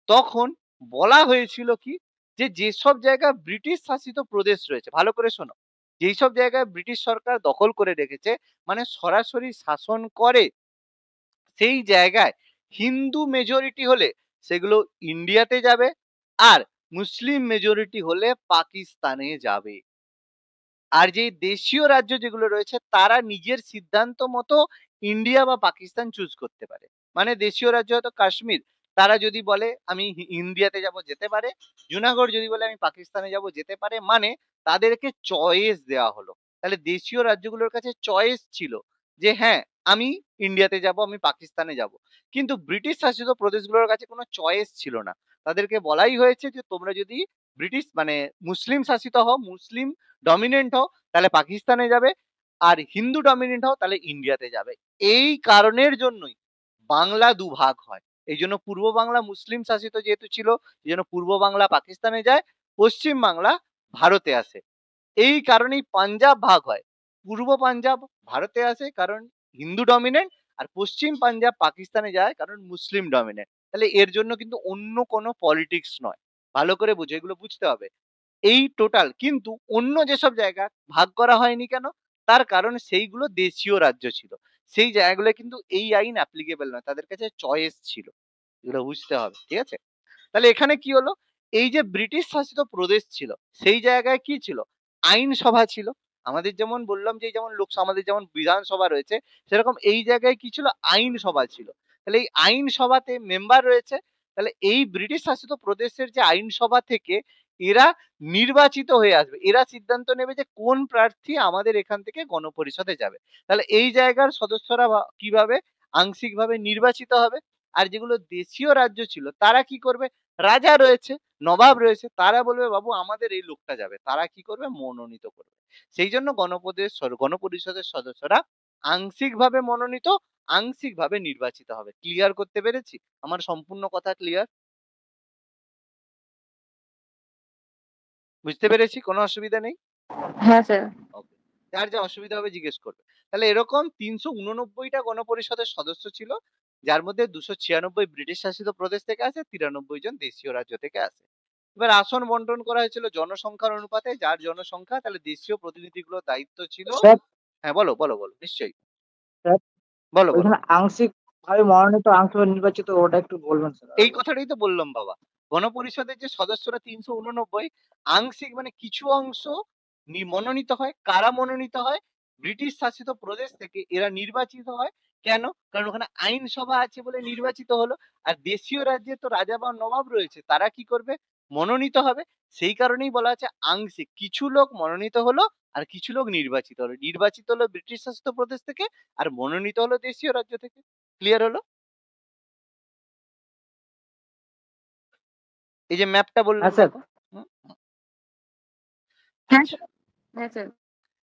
তখন বলা হয়েছিল কি, যে যেসব জায়গা ব্রিটিশ শাসিত প্রদেশ রয়েছে, ভালো করে শোনো, যেই সব জায়গায় ব্রিটিশ সরকার দখল করে রেখেছে, মানে সরাসরি শাসন করে, সেই জায়গায় হিন্দু মেজরিটি হলে সেগুলো ইন্ডিয়াতে যাবে, আর মুসলিম মেজরিটি হলে পাকিস্তানে যাবে। আর যে দেশীয় রাজ্য যেগুলো রয়েছে তারা নিজের সিদ্ধান্ত মতো ইন্ডিয়া বা পাকিস্তান চুজ করতে পারে। মানে দেশীয় রাজ্য হয়তো কাশ্মীর, তারা যদি বলে আমি ইন্ডিয়াতে যাব, যেতে পারে। জুনাগড় যদি বলে আমি পাকিস্তানে যাব, যেতে পারে। মানে তাদেরকে চয়েস দেওয়া হলো। তাহলে দেশীয় রাজ্যগুলোর কাছে চয়েস ছিল যে হ্যাঁ, আমি ইন্ডিয়াতে যাব, আমি পাকিস্তানে যাব। কিন্তু ব্রিটিশ শাসিত প্রদেশগুলোর কাছে কোনো চয়েস ছিল না। তাদেরকে বলাই হয়েছে যে তোমরা যদি ব্রিটিশ মানে মুসলিম শাসিত হও, মুসলিম ডমিনেন্ট হও, তাহলে পাকিস্তানে যাবে, আর হিন্দু ডমিনেন্ট হও তাহলে ইন্ডিয়াতে যাবে। এই কারণের জন্যই বাংলা দুভাগ হয়। এই জন্য পূর্ব বাংলা মুসলিম শাসিত যেহেতু ছিল, এই জন্য পূর্ব বাংলা পাকিস্তানে যায়, পশ্চিম বাংলা ভারতে আসে। এই কারণেই পাঞ্জাব ভাগ হয়, পূর্ব পাঞ্জাব ভারতে আসে কারণ হিন্দু ডমিনেন্ট, আর পশ্চিম পাঞ্জাব পাকিস্তানে যায় কারণ মুসলিম ডমিনেন্ট। তাহলে এর জন্য কিন্তু অন্য কোনো পলিটিক্স নয়, ভালো করে বুঝো, এগুলো বুঝতে হবে। এই টোটাল কিন্তু অন্য যেসব জায়গা ভাগ করা হয়নি কেন, তার কারণ সেইগুলো দেশীয় রাজ্য ছিল, সেই জায়গাগুলো কিন্তু এই আইন অ্যাপ্লিকেবল নয়, তাদের কাছে চয়েস ছিল, এগুলো বুঝতে হবে, ঠিক আছে। তাহলে এখানে কি হলো, এই যে ব্রিটিশ শাসিত প্রদেশ ছিল, সেই জায়গায় কি ছিল, আইনসভা ছিল। আমাদের যেমন বললাম যে যেমন আমাদের যেমন বিধানসভা রয়েছে, সেরকম এই জায়গায় কি ছিল, আইনসভা ছিল। তাহলে এই আইনসভাতে মেম্বার রয়েছে। তাহলে এই ব্রিটিশ শাসিত প্রদেশের যে আইনসভা থেকে এরা নির্বাচিত হয়ে আসবে, এরা সিদ্ধান্ত নেবে যে কোন প্রার্থী আমাদের এখান থেকে গণপরিষদে যাবে। তাহলে এই জায়গার সদস্যরা কিভাবে আংশিকভাবে নির্বাচিত হবে। আর যেগুলো দেশীয় রাজ্য ছিল তারা কি করবে, রাজা রয়েছে, নবাব রয়েছে, তারা বলবে বাবু আমাদের এই লোকটা যাবে, তারা কি করবে, মনোনীত করবে। সেই জন্য গণপরিষদের সদস্যরা আংশিকভাবে মনোনীত, আংশিকভাবে নির্বাচিত হবে। ক্লিয়ার করতে পেরেছি? আমার সম্পূর্ণ কথা ক্লিয়ার? বুঝতে পেরেছি? কোনো অসুবিধা নেই? হ্যাঁ স্যার। ওকে, যার যা অসুবিধা হবে জিজ্ঞেস করবে। তাহলে এরকম ৩৮৯টা গণপরিষদের সদস্য ছিল, যার মধ্যে ২৯৬ ব্রিটিশ শাসিত প্রদেশ থেকে আসে, ৯৩ জন দেশীয় রাজ্য থেকে আসে। এবার আসন বন্টন করা হয়েছিল জনসংখ্যার অনুপাতে, যার জনসংখ্যা, তাহলে দেশীয় প্রতিনিধিগুলোর দায়িত্ব ছিল। স্যার হ্যাঁ, বলো, বলো, বলো। নিশ্চয়ই। স্যার বলো, বলো। ওইখানে আংশিক ভাবে মনোনীত আংশিকভাবে নির্বাচিত ওটা একটু বলবেন স্যার এই আরেকবার। কথাটাই তো বললাম বাবা। গণপরিষদের যে সদস্যরা ৩৮৯, আংশিক মানে কিছু অংশ মনোনীত হয়। কারা মনোনীত হয়? ব্রিটিশ শাসিত প্রদেশ থেকে এরা নির্বাচিত হয়। কেন? কারণ ওখানে আইনসভা আছে বলে নির্বাচিত হলো। আর দেশীয় রাজ্যে তো রাজা বা নবাব রয়েছে, তারা কি করবে? মনোনীত হবে। সেই কারণেই বলা আছে আংশিক। কিছু লোক মনোনীত হলো আর কিছু লোক নির্বাচিত হলো। নির্বাচিত হলো ব্রিটিশ শাসিত প্রদেশ থেকে আর মনোনীত হলো দেশীয় রাজ্য থেকে। ক্লিয়ার হলো? এই যে ম্যাপটা বললাম হ্যাঁ স্যার। দেখো। হুম? হ্যাঁ আচ্ছা। স্যার। হ্যাঁ স্যার।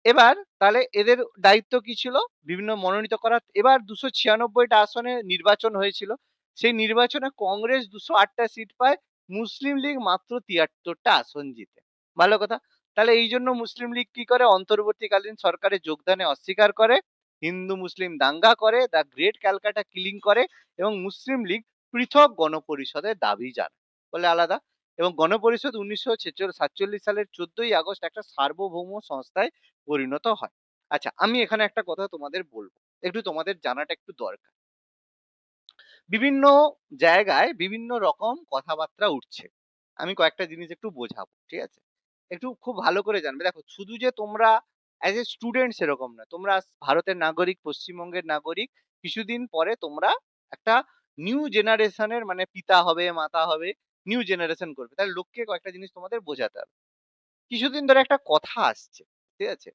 এবার তাহলে এদের দায়িত্ব কি ছিল? বিভিন্ন মনোনীত করা। এবার 296টা আসনে নির্বাচন হয়েছিল। সেই নির্বাচনে কংগ্রেস 208টা সিট পায়, মুসলিম লীগ মাত্র 73টা আসন জিতে। ভালো কথা। তাহলে এই জন্য মুসলিম লীগ কি করে? অন্তর্বর্তীকালীন সরকারে যোগদানে অস্বীকার করে, হিন্দু মুসলিম দাঙ্গা করে, দ্য গ্রেট ক্যালকাটা কিলিং করে এবং মুসলিম লীগ পৃথক গণপরিষদের দাবি জানায়। বলে আলাদা। এবং গণপরিষদ 1947 সালের 14ই আগস্ট একটা সার্বভৌম সংস্থায় পরিণত হয়। আচ্ছা, আমি এখানে একটা কথা তোমাদের বলবো। একটু তোমাদের জানাটা একটু দরকার। বিভিন্ন জায়গায় বিভিন্ন রকম কথাবার্তা উঠছে। আমি কয়েকটা জিনিস একটু বোঝাবো। ঠিক আছে? একটু খুব ভালো করে জানবে। দেখো, শুধু যে তোমরা অ্যাজ এ স্টুডেন্ট সেরকম না। তোমরা ভারতের নাগরিক, পশ্চিমবঙ্গের নাগরিক। কিছুদিন পরে তোমরা একটা নিউ জেনারেশনের মানে পিতা হবে, মাতা হবে, নিউ জেনারেশন করবে। তাহলে লোককে কয়েকটা জিনিস তোমাদের বোঝাতে হবে। কিছুদিন ধরে একটা কথা আসছে। ঠিক আছে?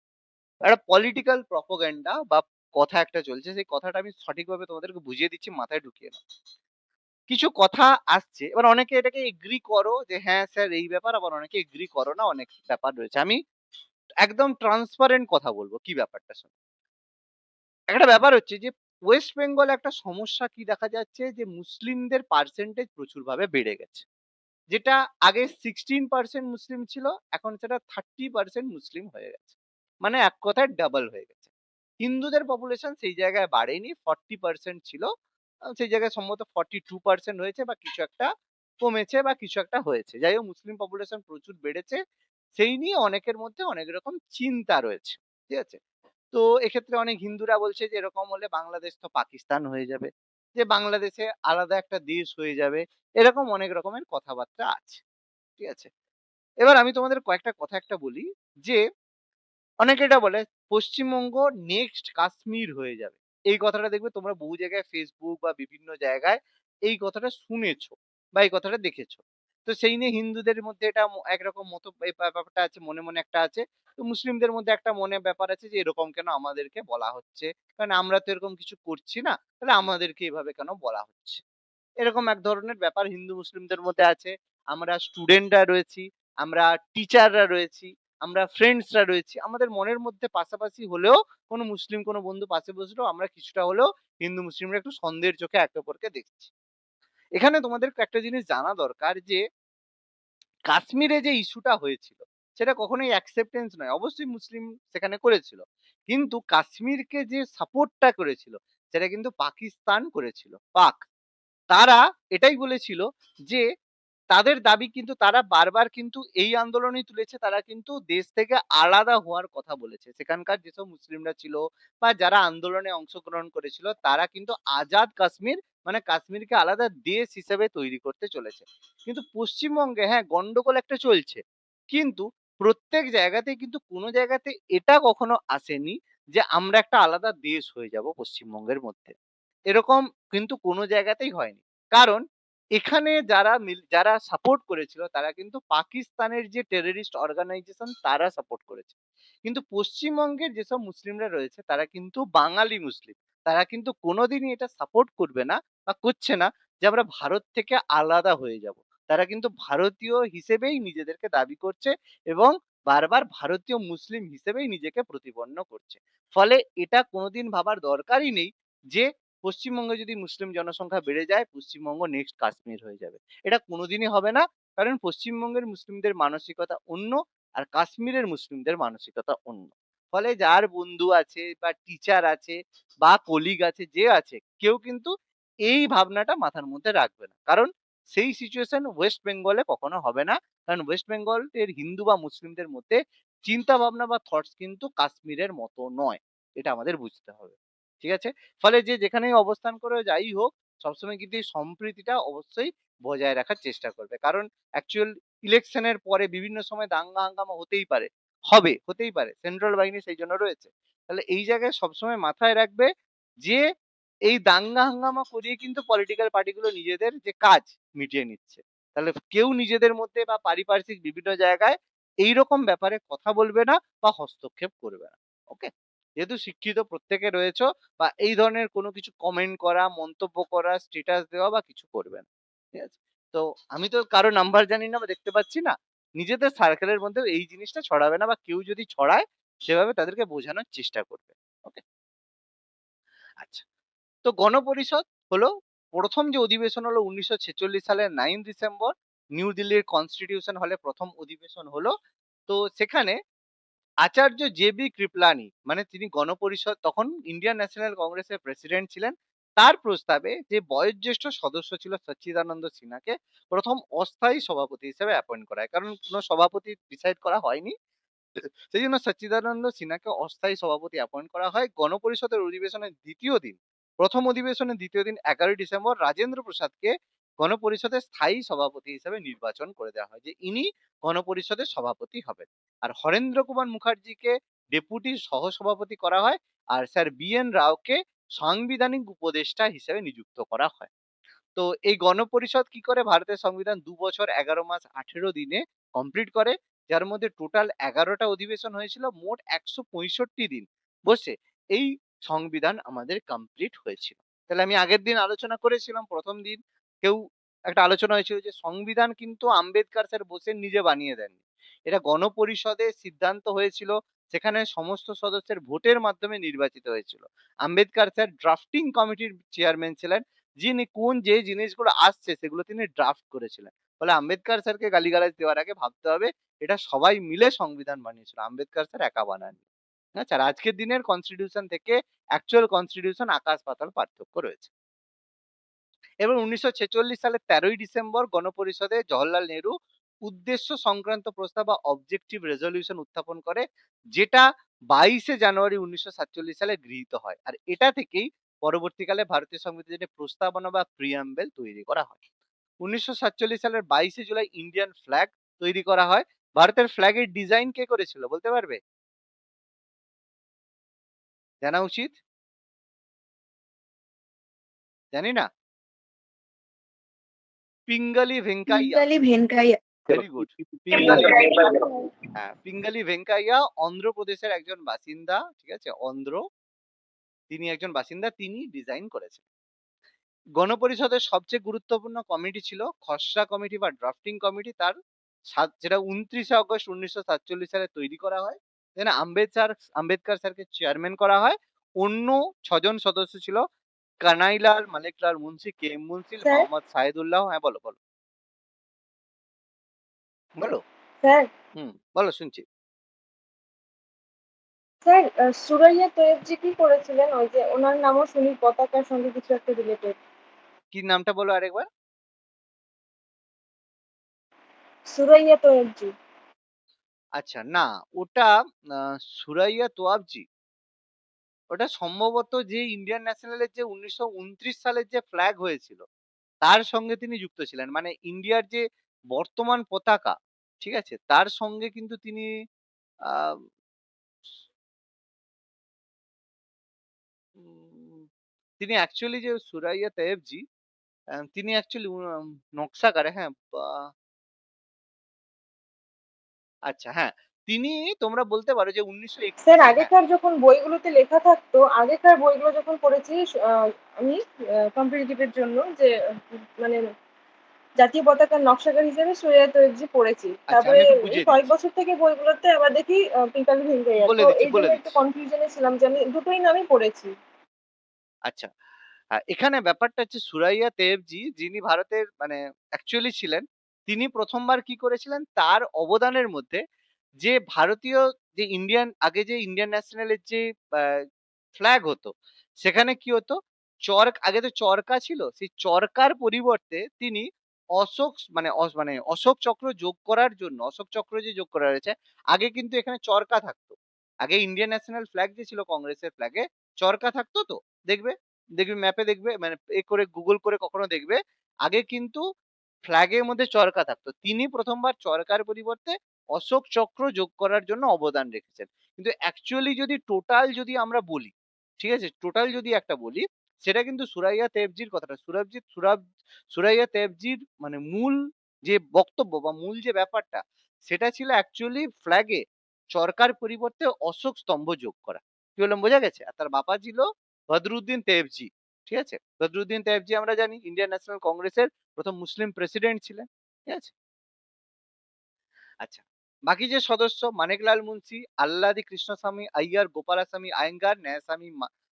একটা পলিটিক্যাল প্রপাগান্ডা বা কথা একটা চলছে। সেই কথাটা আমি সঠিকভাবে তোমাদেরকে বুঝিয়ে দিচ্ছি, মাথায় ঢুকিয়ে নাও। কিছু কথা আসছে। এবার অনেকে এটাকে এগ্রি করো যে হ্যাঁ স্যার এই ব্যাপার, আবার অনেকে এগ্রি করো না, অনেক ব্যাপার রয়েছে। আমি একদম ট্রান্সপারেন্ট কথা বলবো কি ব্যাপারটা শোনো। একটা ব্যাপার হচ্ছে যে ওয়েস্ট বেঙ্গলে একটা সমস্যা কি দেখা যাচ্ছে যে মুসলিমদের পার্সেন্টেজ প্রচুরভাবে বেড়ে গেছে। যেটা আগে 16% মুসলিম ছিল, এখন সেটা 30% মুসলিম হয়ে গেছে। মানে এক কথায় ডাবল হয়ে গেছে। হিন্দুদের পপুলেশন সেই জায়গায় বাড়েনি, 40% ছিল। সেই জায়গায় সম্ভবত 42% হয়েছে বা কিছু একটা কমেছে বা কিছু একটা হয়েছে। যাই হোক, মুসলিম পপুলেশন প্রচুর বেড়েছে। সেই নিয়ে অনেকের মধ্যে অনেক রকম চিন্তা রয়েছে। ঠিক আছে? তো এক্ষেত্রে অনেক হিন্দুরা বলছে যে এরকম হলে বাংলাদেশ তো পাকিস্তান হয়ে যাবে। যে বাংলাদেশে আলাদা একটা দেশ হয়ে যাবে। এরকম অনেক রকমের কথাবার্তা আছে। ঠিক আছে? এবার আমি তোমাদের কয়েকটা কথা একটা বলি যে অনেকে এটা বলে পশ্চিমবঙ্গ নেক্সট কাশ্মীর হয়ে যাবে। এই কথাটা দেখবে তোমরা বহু জায়গায় ফেসবুক বা বিভিন্ন জায়গায় এই কথাটা শুনেছো বা এই কথাটা দেখেছো। তো সেই নিয়ে হিন্দুদের মধ্যে এটা একরকম মত এই ব্যাপারটা আছে, মনে মনে একটা আছে। তো মুসলিমদের মধ্যে একটা মনে ব্যাপার আছে যে এরকম কেন আমাদেরকে বলা হচ্ছে? কারণ আমরা তো এরকম কিছু করছি না। তাহলে আমাদেরকে এভাবে কেন বলা হচ্ছে? এরকম এক ধরনের ব্যাপার হিন্দু মুসলিমদের মধ্যে আছে। আমরা স্টুডেন্টরা রয়েছি, আমরা টিচাররা রয়েছি, আমরা ফ্রেন্ডসরা রয়েছি। আমাদের মনের মধ্যে পাশাপাশি হলেও কোনো মুসলিম কোনো বন্ধু পাশে বসলেও আমরা কিছুটা হলেও হিন্দু মুসলিমরা একটু সন্দেহের চোখে একে অপরকে দেখছি। এখানে তোমাদের একটা জিনিস জানা দরকার যে কাশ্মীরে যে ইস্যুটা হয়েছিল সেটা কখনোই অ্যাকসেপ্টেন্স নয়। অবশ্যই মুসলিম সেখানে করেছিল। কিন্তু কাশ্মীরকে যে সাপোর্টটা করেছিল সেটা কিন্তু পাকিস্তান করেছিল। পাক। তারা এটাই বলেছিল যে তাদের দাবি কিন্তু তারা বারবার কিন্তু এই আন্দোলনই তুলেছে। তারা কিন্তু দেশ থেকে আলাদা হওয়ার কথা বলেছে। সেখানকার যেসব মুসলিমরা ছিল বা যারা আন্দোলনে অংশগ্রহণ করেছিল তারা কিন্তু আজাদ কাশ্মীর মানে কাশ্মীরকে আলাদা দেশ হিসেবে তৈরি করতে চলেছে। কিন্তু পশ্চিমবঙ্গে হ্যাঁ গন্ডগোল একটা চলছে। কিন্তু প্রত্যেক জায়গাতেই কিন্তু কোনো জায়গাতে এটা কখনো আসেনি যে আমরা একটা আলাদা দেশ হয়ে যাব পশ্চিমবঙ্গের মধ্যে। এরকম কিন্তু কোনো জায়গাতেই হয়নি। কারণ এখানে যারা সাপোর্ট করেছিল তারা কিন্তু পাকিস্তানের যে টেররিস্ট অর্গানাইজেশন তারা সাপোর্ট করেছে। কিন্তু পশ্চিমবঙ্গের যেসব মুসলিমরা রয়েছে তারা কিন্তু বাঙালি মুসলিম। তারা কিন্তু কোনোদিনই এটা সাপোর্ট করবে না বা করছে না যে আমরা ভারত থেকে আলাদা হয়ে যাব। তারা কিন্তু ভারতীয় হিসেবেই নিজেদেরকে দাবি করছে এবং বারবার ভারতীয় মুসলিম হিসেবেই নিজেকে প্রতিপন্ন করছে। ফলে এটা কোনোদিন ভাবার দরকারই নেই যে পশ্চিমবঙ্গে যদি মুসলিম জনসংখ্যা বেড়ে যায়, পশ্চিমবঙ্গ নেক্সট কাশ্মীর হয়ে যাবে। এটা কোনোদিনই হবে না। কারণ পশ্চিমবঙ্গের মুসলিমদের মানসিকতা অন্য, আর কাশ্মীরের মুসলিমদের মানসিকতা অন্য। ফলে যার বন্ধু আছে বা টিচার আছে বা কলিগ আছে, যে আছে, কেউ কিন্তু এই ভাবনাটা মাথার মধ্যে রাখবে না। কারণ সেই সিচুয়েশন ওয়েস্ট বেঙ্গলে কখনো হবে না। কারণ ওয়েস্ট বেঙ্গল এর হিন্দু বা মুসলিমদের মধ্যে চিন্তা ভাবনা বা থটস কিন্তু কাশ্মীরের মতো নয়। এটা আমাদের বুঝতে হবে। ঠিক আছে? ফলে যে যেখানেই অবস্থান করে যাই হোক, সবসময় কিন্তু এই সম্প্রীতিটা অবশ্যই বজায় রাখার চেষ্টা করবে। কারণ অ্যাকচুয়াল ইলেকশনের পরে বিভিন্ন সময় দাঙ্গা হাঙ্গামা হতেই পারে। হতেই পারে। সেন্ট্রাল বাহিনী সেই জন্য রয়েছে। তাহলে এই জায়গায় সবসময় মাথায় রাখবে যে এই দাঙ্গা হাঙ্গামা করিয়ে কিন্তু পলিটিক্যাল পার্টিগুলো নিজেদের যে কাজ মিটিয়ে নিচ্ছে। তাহলে কেউ নিজেদের মধ্যে বা পারিপার্শ্বিক বিভিন্ন জায়গায় এইরকম ব্যাপারে কথা বলবে না বা হস্তক্ষেপ করবে না। ওকে? যেহেতু শিক্ষিত প্রত্যেকে রয়েছো বা এই ধরনের কোনো কিছু কমেন্ট করা, মন্তব্য করা, স্ট্যাটাস দেওয়া বা কিছু করবে না। ঠিক আছে? তো আমি তো কারো নাম্বার জানি না বা দেখতে পাচ্ছি না। নিজেদের সার্কেলের মধ্যেও এই জিনিসটা ছড়াবে না বা কেউ যদি ছড়ায় সেভাবে তাদেরকে বোঝানোর চেষ্টা করবে। ওকে? আচ্ছা। তো গণপরিষদ হলো প্রথম যে অধিবেশন হলো 1946 সালের 9 ডিসেম্বর নিউ দিল্লির কনস্টিটিউশন হলে প্রথম অধিবেশন হলো। তো সেখানে আচার্য জে.বি. কৃপলানি মানে তিনি গণপরিষদ তখন ইন্ডিয়ান ন্যাশনাল কংগ্রেসের প্রেসিডেন্ট ছিলেন। তার প্রস্তাবে যে বয়োজ্যেষ্ঠ সদস্য ছিল সচ্চিদানন্দ সিনহাকে প্রথম অস্থায়ী সভাপতি হিসেবে অ্যাপয়েন্ট করা হয়। কারণ কোনো সভাপতি ডিসাইড করা হয়নি। সেই জন্য সচ্চিদানন্দ সিনহাকে অস্থায়ী সভাপতি অ্যাপয়েন্ট করা হয়। গণপরিষদের অধিবেশনের দ্বিতীয় দিন, প্রথম অধিবেশনের দ্বিতীয় দিন 11 ডিসেম্বর রাজেন্দ্র প্রসাদকে গণপরিষদের স্থায়ী সভাপতি হিসেবে নির্বাচন করে দেওয়া হয় যে ইনি গণপরিষদের সভাপতি হবেন। আর হরেন্দ্র কুমার মুখার্জিকে ডেপুটি সহসভাপতি করা হয় আর স্যার বি.এন. রাওকে সাংবিধানিক উপদেষ্টা হিসেবে নিযুক্ত করা হয়। তো এই গণপরিষদ কি করে ভারতের সংবিধান 2 বছর 11 মাস 18 দিনে কমপ্লিট করে, যার মধ্যে টোটাল 11টা অধিবেশন হয়েছিল, মোট 165 দিন বসে এই সংবিধান আমাদের কমপ্লিট হয়েছিল। তাহলে আমি আগের দিন আলোচনা করেছিলাম, প্রথম দিন কেউ একটা আলোচনা হয়েছিল যে সংবিধান কিন্তু আম্বেদকর স্যার বসে নিজে বানিয়ে দেননি, এটা গণপরিষদের সিদ্ধান্ত হয়েছিল, সেখানে সমস্ত সদস্যের ভোটের মাধ্যমে নির্বাচিত হয়েছিল। আম্বেদকর স্যার ড্রাফটিং কমিটির চেয়ারম্যান ছিলেন, যিনি কোন যে জিনিসগুলো আসছে সেগুলো তিনি ড্রাফট করেছিলেন। ফলে আম্বেদকর স্যারকে গালিগালাজ দেওয়ার আগে ভাবতে হবে এটা সবাই মিলে সংবিধান বানিয়েছিল, আম্বেদকর স্যার একা বানাননি। আচ্ছা, আর আজকের দিনের কনস্টিটিউশন থেকে অ্যাকচুয়াল কনস্টিটিউশন আকাশ পাতাল পার্থক্য রয়েছে। এবার 1946 সালের 13ই ডিসেম্বর গণপরিষদে জওহরলাল নেহরু উদ্দেশ্য সংক্রান্ত প্রস্তাব বা অবজেক্টিভ রেজলিউশন উত্থাপন করে, যেটা 22শে জানুয়ারি 1947 সালে গৃহীত হয়। আর এটা থেকেই পরবর্তীকালে ভারতীয় সংবিধানের প্রস্তাবনা বা প্রিয়াম্বেল তৈরি করা হয়। 1947 সালের 22শে জুলাই ইন্ডিয়ান ফ্ল্যাগ তৈরি করা হয়। ভারতের ফ্ল্যাগের ডিজাইন কে করেছিল বলতে পারবে? জানা উচিত। জানি না। পিঙ্গালি ভেঙ্কাইয়া। পিঙ্গালি ভেঙ্কাইয়া। Very good. পিঙ্গালি। হ্যাঁ, পিঙ্গালি ভেঙ্কাইয়া অন্ধ্রপ্রদেশের একজন বাসিন্দা। ঠিক আছে? তিনি একজন বাসিন্দা, তিনি ডিজাইন করেছেন। গণপরিষদের সবচেয়ে গুরুত্বপূর্ণ কমিটি ছিল খসড়া কমিটি বা ড্রাফটিং কমিটি, তার যেটা 29শে অগস্ট 1947 সালে তৈরি করা হয়। এখানে আম্বেদকর স্যারকে চেয়ারম্যান করা হয়। অন্য 6জন সদস্য ছিল Kanailal, Maneklal Munshi, K M Munshi, sir Mohammad Saadulla. হ্যাঁ, বলো বলো বলো। স্যার বলো, শুনছি। স্যার সুরাইয়া তৈয়বজি কি করেছিলেন? ওই যে ওনার নামও শুনি পতাকার সঙ্গে কিছু একটা রিলেটেড। কি নামটা বলো আরেকবার। সুরাইয়া তৈয়বজি। আচ্ছা, না, ওটা সুরাইয়া তোয়াবজি, ওটা সম্ভবত যে ইন্ডিয়ান ন্যাশনালের যে 1929 সালের যে ফ্ল্যাগ হয়েছিল তার সঙ্গে তিনি যুক্ত ছিলেন। মানে ইন্ডিয়ার যে বর্তমান পতাকা, ঠিক আছে, তার সঙ্গে কিন্তু তিনি আহ, উম, তিনি অ্যাকচুয়ালি যে সুরাইয়া তৈয়বজি, তিনি অ্যাকচুয়ালি নকশাকার। হ্যাঁ, আচ্ছা, হ্যাঁ, তিনি, তোমরা বলতে পারো যে 1931। স্যার হ্যাঁ, আগেকার যখন বইগুলোতে লেখা থাকতো, আগেকার বইগুলো যখন পড়েছি আমি কম্পিটিটিভের জন্য যে মানে জাতীয় পতাকার নকশাকার হিসেবে সুরাইয়া তৈয়বজি পড়েছি। আচ্ছা, তারপরে আমি একটু এই বুঝিয়ে কয়েক দিচ্ছি। বছর থেকে বইগুলোতে আবার দেখি পিঙ্গালি ভেঙ্কাইয়া। বলে তো দিচ্ছি এই বলে জন্য একটু দিচ্ছি কনফিউশনে ছিলাম যে আমি দুটোই নামই পড়েছি। আচ্ছা, এখানে ব্যাপারটা হচ্ছে সুরাইয়া তেবজি যিনি ভারতের মানে অ্যাকচুয়ালি ছিলেন, তিনি প্রথমবার কি করেছিলেন তার অবদানের মধ্যে যে ভারতীয় যে ইন্ডিয়ান, আগে যে ইন্ডিয়ান ন্যাশনালের যে ফ্ল্যাগ হতো, সেখানে কি হতো, আগে তো চরকা ছিল, সেই চরকার পরিবর্তে তিনি মানে অশোক চক্র যোগ করার জন্য, অশোক চক্র যে যোগ করা হয়েছে, আগে কিন্তু এখানে চরকা থাকতো, আগে ইন্ডিয়ান ন্যাশনাল ফ্ল্যাগ যে ছিল কংগ্রেসের ফ্ল্যাগে চরকা থাকতো তো, দেখবে দেখবে ম্যাপে দেখবে, মানে এ করে গুগল করে কখনো দেখবে, আগে কিন্তু ফ্ল্যাগের মধ্যে চরকা থাকতো। তিনি প্রথমবার চরকার পরিবর্তে অশোক চক্র যোগ করার জন্য অবদান রেখেছেন। কিন্তু অ্যাকচুয়ালি যদি টোটাল যদি আমরা বলি, ঠিক আছে, টোটাল যদি একটা বলি, সেটা কিন্তু সুরাইয়া তেবজির কথাটা, সুরাইয়া তেবজির মানে মূল যে বক্তব্য বা মূল যে ব্যাপারটা, সেটা ছিল অ্যাকচুয়ালি ফ্ল্যাগে চরকার পরিবর্তে অশোক স্তম্ভ যোগ করা। কি বললাম বোঝা গেছে? আর তার বাবা ছিল বদরুদ্দিন তেবজি। ঠিক আছে? বদরুদ্দিন তেবজি আমরা জানি ইন্ডিয়ান ন্যাশনাল কংগ্রেসের প্রথম মুসলিম প্রেসিডেন্ট ছিলেন। ঠিক আছে? আচ্ছা। বাকি যে সদস্য মানিকলাল মুন্সি, আল্লাদি কৃষ্ণস্বামী আইয়ার, গোপালাস্বামী আয়েঙ্গার, ন্যায়স্বামী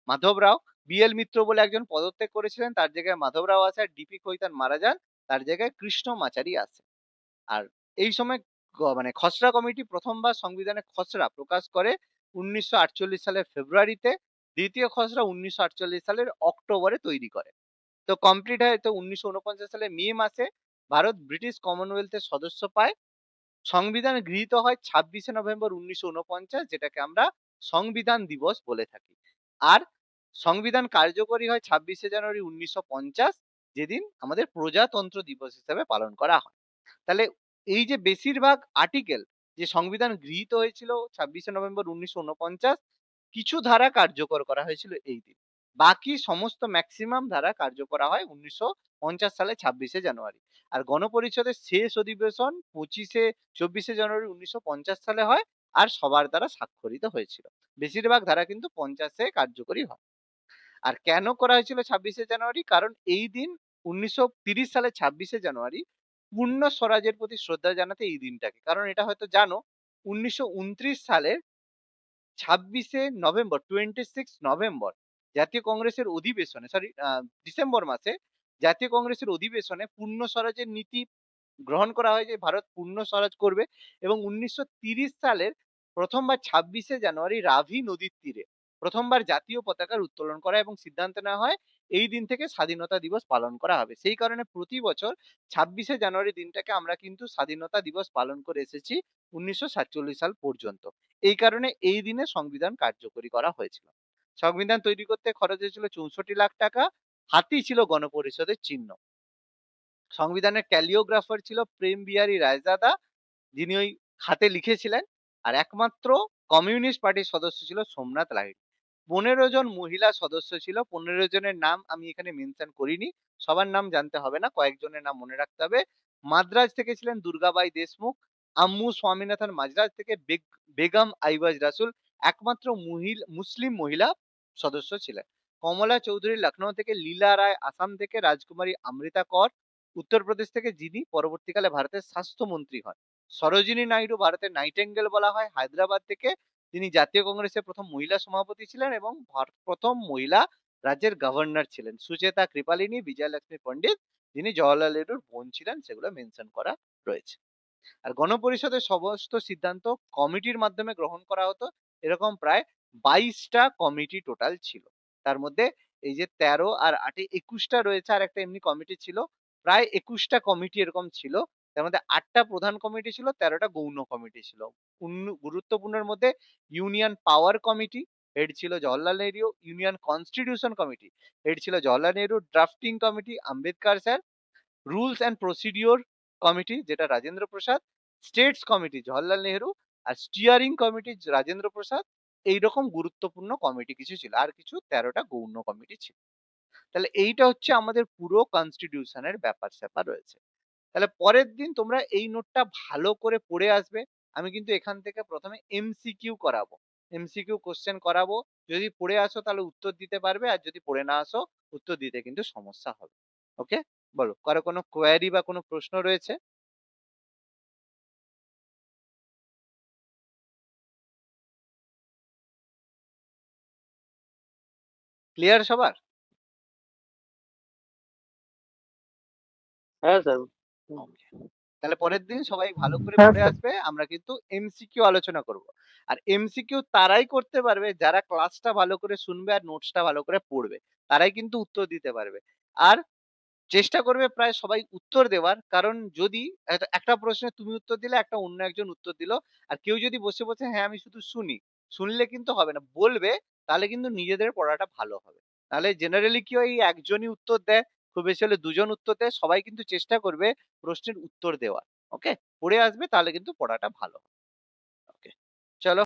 মাধবরাও, বিএল মিত্র বলে একজন পদত্যাগ করেছিলেন, তার জায়গায় মাধবরাও আছে। আর ডিপি কৈতান মারা যান, তার জায়গায় কৃষ্ণ মাচারি আছে। আর এই সময় মানে খসড়া কমিটি প্রথমবার সংবিধানের খসড়া প্রকাশ করে 1948 সালের ফেব্রুয়ারিতে, দ্বিতীয় খসড়া 1948 সালের অক্টোবরে তৈরি করে। তো কমপ্লিট হয় তো 1949 সালের মে মাসে। ভারত ব্রিটিশ কমনওয়েলথের সদস্য পায়। সংবিধান গৃহীত হয় 26শে নভেম্বর 1949, যেটাকে আমরা সংবিধান দিবস বলে থাকি। আর সংবিধান কার্যকরী হয় 26শে জানুয়ারি 1950, যেদিন আমাদের প্রজাতন্ত্র দিবস হিসেবে পালন করা হয়। তাহলে এই যে বেশিরভাগ আর্টিকেল যে সংবিধান গৃহীত হয়েছিল 26শে নভেম্বর 1949, কিছু ধারা কার্যকর করা হয়েছিল এই দিন। বাকি সমস্ত ম্যাক্সিমাম ধারা কার্যকর হয় 1950 সালে 26শে জানুয়ারি। আর গণপরিষদের শেষ অধিবেশন 24শে জানুয়ারি 1950 সালে হয়, আর সবার দ্বারা স্বাক্ষরিত হয়েছিল। বেশিরভাগ ধারা কিন্তু 50-এ কার্যকরী হয়। আর কেন করা হয়েছিল 26শে জানুয়ারি? কারণ এই দিন 1930 সালে 26শে জানুয়ারি পূর্ণ স্বরাজের প্রতি শ্রদ্ধা জানাতে এই দিনটাকে, কারণ এটা হয়তো জানো 1929 সালের 26শে নভেম্বর, 26 নভেম্বর জাতীয় কংগ্রেসের অধিবেশনে, সরি, ডিসেম্বর মাসে জাতীয় কংগ্রেসের অধিবেশনে পূর্ণ স্বরাজের নীতি গ্রহণ করা হয় যে ভারত পূর্ণ স্বরাজ করবে। এবং 1930 সালের প্রথমবার 26শে জানুয়ারি রাভি নদীর তীরে প্রথমবার জাতীয় পতাকার উত্তোলন করা এবং সিদ্ধান্ত নেওয়া হয় এই দিন থেকে স্বাধীনতা দিবস পালন করা হবে। সেই কারণে প্রতি বছর 26শে জানুয়ারি দিনটাকে আমরা কিন্তু স্বাধীনতা দিবস পালন করে এসেছি 1947 সাল পর্যন্ত। এই কারণে এই দিনে সংবিধান কার্যকরী করা হয়েছিল। সংবিধান তৈরি করতে খরচ হয়েছিল 64 লাখ টাকা। হাতি ছিল গণপরিষদের চিহ্ন। সংবিধানের ক্যালিওগ্রাফার ছিল প্রেম বিহারী রায়জাদা, যিনি ওই হাতে লিখেছিলেন। আর একমাত্র কমিউনিস্ট পার্টির সদস্য ছিল সোমনাথ লাহিড়ী। 15 জন মহিলা সদস্য ছিল। 15 জনের নাম আমি এখানে মেনশন করিনি, সবার নাম জানতে হবে না, কয়েকজনের নাম মনে রাখতে হবে। মাদ্রাজ থেকে ছিলেন দুর্গাবাই দেশমুখ। আম্মু স্বামীনাথন মাদ্রাজ থেকে বেগম আইবাজ রাসুল একমাত্র মুসলিম মহিলা সদস্য ছিলেন। কমলা চৌধুরী লখনৌ থেকে, লীলা রায় আসাম থেকে, রাজকুমারী অমৃতা কর উত্তরপ্রদেশ থেকে, যিনি পরবর্তীকালে ভারতের স্বাস্থ্যমন্ত্রী হন। সরোজিনী নাইডু ভারতের নাইটেঙ্গেল বলা হয়, হায়দ্রাবাদ থেকে, তিনি জাতীয় কংগ্রেসের প্রথম মহিলা সভাপতি ছিলেন এবং প্রথম মহিলা রাজ্যের গভর্নর ছিলেন। সুচেতা কৃপালিনী, বিজয়লক্ষ্মী পণ্ডিত, যিনি জওয়াহরলাল নেহরুর বোন ছিলেন, সেগুলো মেনশন করা রয়েছে। আর গণপরিষদের সমস্ত সিদ্ধান্ত কমিটির মাধ্যমে গ্রহণ করা হতো। এরকম প্রায় 22টা কমিটি টোটাল ছিল। তার মধ্যে এই যে 13 আর 8 21টা রয়েছে, আর একটা এমনি কমিটি ছিল। প্রায় 21টা কমিটি এরকম ছিল। তার মধ্যে 8টা প্রধান কমিটি ছিল, 13টা গৌণ কমিটি ছিল। গুরুত্বপূর্ণের মধ্যে ইউনিয়ন পাওয়ার কমিটি, হেড ছিল Jawaharlal Nehru. Union constitution committee, head ছিল Jawaharlal Nehru. Drafting committee Ambedkar sir. Rules and procedure committee, যেটা রাজেন্দ্র প্রসাদ। States committee Jawaharlal Nehru. আর স্টিয়ারিং কমিটি রাজেন্দ্র প্রসাদ। এইরকম গুরুত্বপূর্ণ কমিটি কিছু ছিল, আর কিছু 13টা গৌণ কমিটি ছিল। তাহলে এইটা হচ্ছে আমাদের পুরো কনস্টিটিউশনের ব্যাপার স্যাপার রয়েছে। তাহলে পরের দিন তোমরা এই নোটটা ভালো করে পড়ে আসবে। আমি কিন্তু এখান থেকে প্রথমে এমসিকিউ করাবো, এমসিকিউ কোশ্চেন করাবো। যদি পড়ে আসো তাহলে উত্তর দিতে পারবে, আর যদি পড়ে না আসো উত্তর দিতে কিন্তু সমস্যা হবে। ওকে, বলো, কারো কোনো কোয়ারি বা কোনো প্রশ্ন রয়েছে? ক্লিয়ার সবার? হ্যাঁ স্যার। Okay. তাহলে পরের দিন সবাই ভালো করে হ্যাঁ পড়ে স্যার। আসবে। আমরা কিন্তু এমসিকিউ আলোচনা করব। আর এমসিকিউ তারাই করতে পারবে যারা ক্লাসটা ভালো করে শুনবে আর নোটসটা ভালো করে পড়বে, তারাই কিন্তু উত্তর দিতে পারবে। আর চেষ্টা করবে প্রায় সবাই উত্তর দেওয়ার, কারণ যদি একটা প্রশ্নে তুমি উত্তর দিলে, একটা অন্য একজন উত্তর দিল, আর কেউ যদি বসে বসে হ্যাঁ আমি শুধু শুনি, শুনলে কিন্তু হবে না, বলবে, তাহলে কিন্তু নিজেদের পড়াটা ভালো হবে। নাহলে জেনারেলি কি হয়, এই একজনই উত্তর দেয়, খুব বেশি হলে দুজন উত্তর দেয়, সবাই কিন্তু চেষ্টা করবে প্রশ্নের উত্তর দেওয়ার। ওকে, পড়ে আসবে, তাহলে কিন্তু পড়াটা ভালো হবে। ওকে, চলো।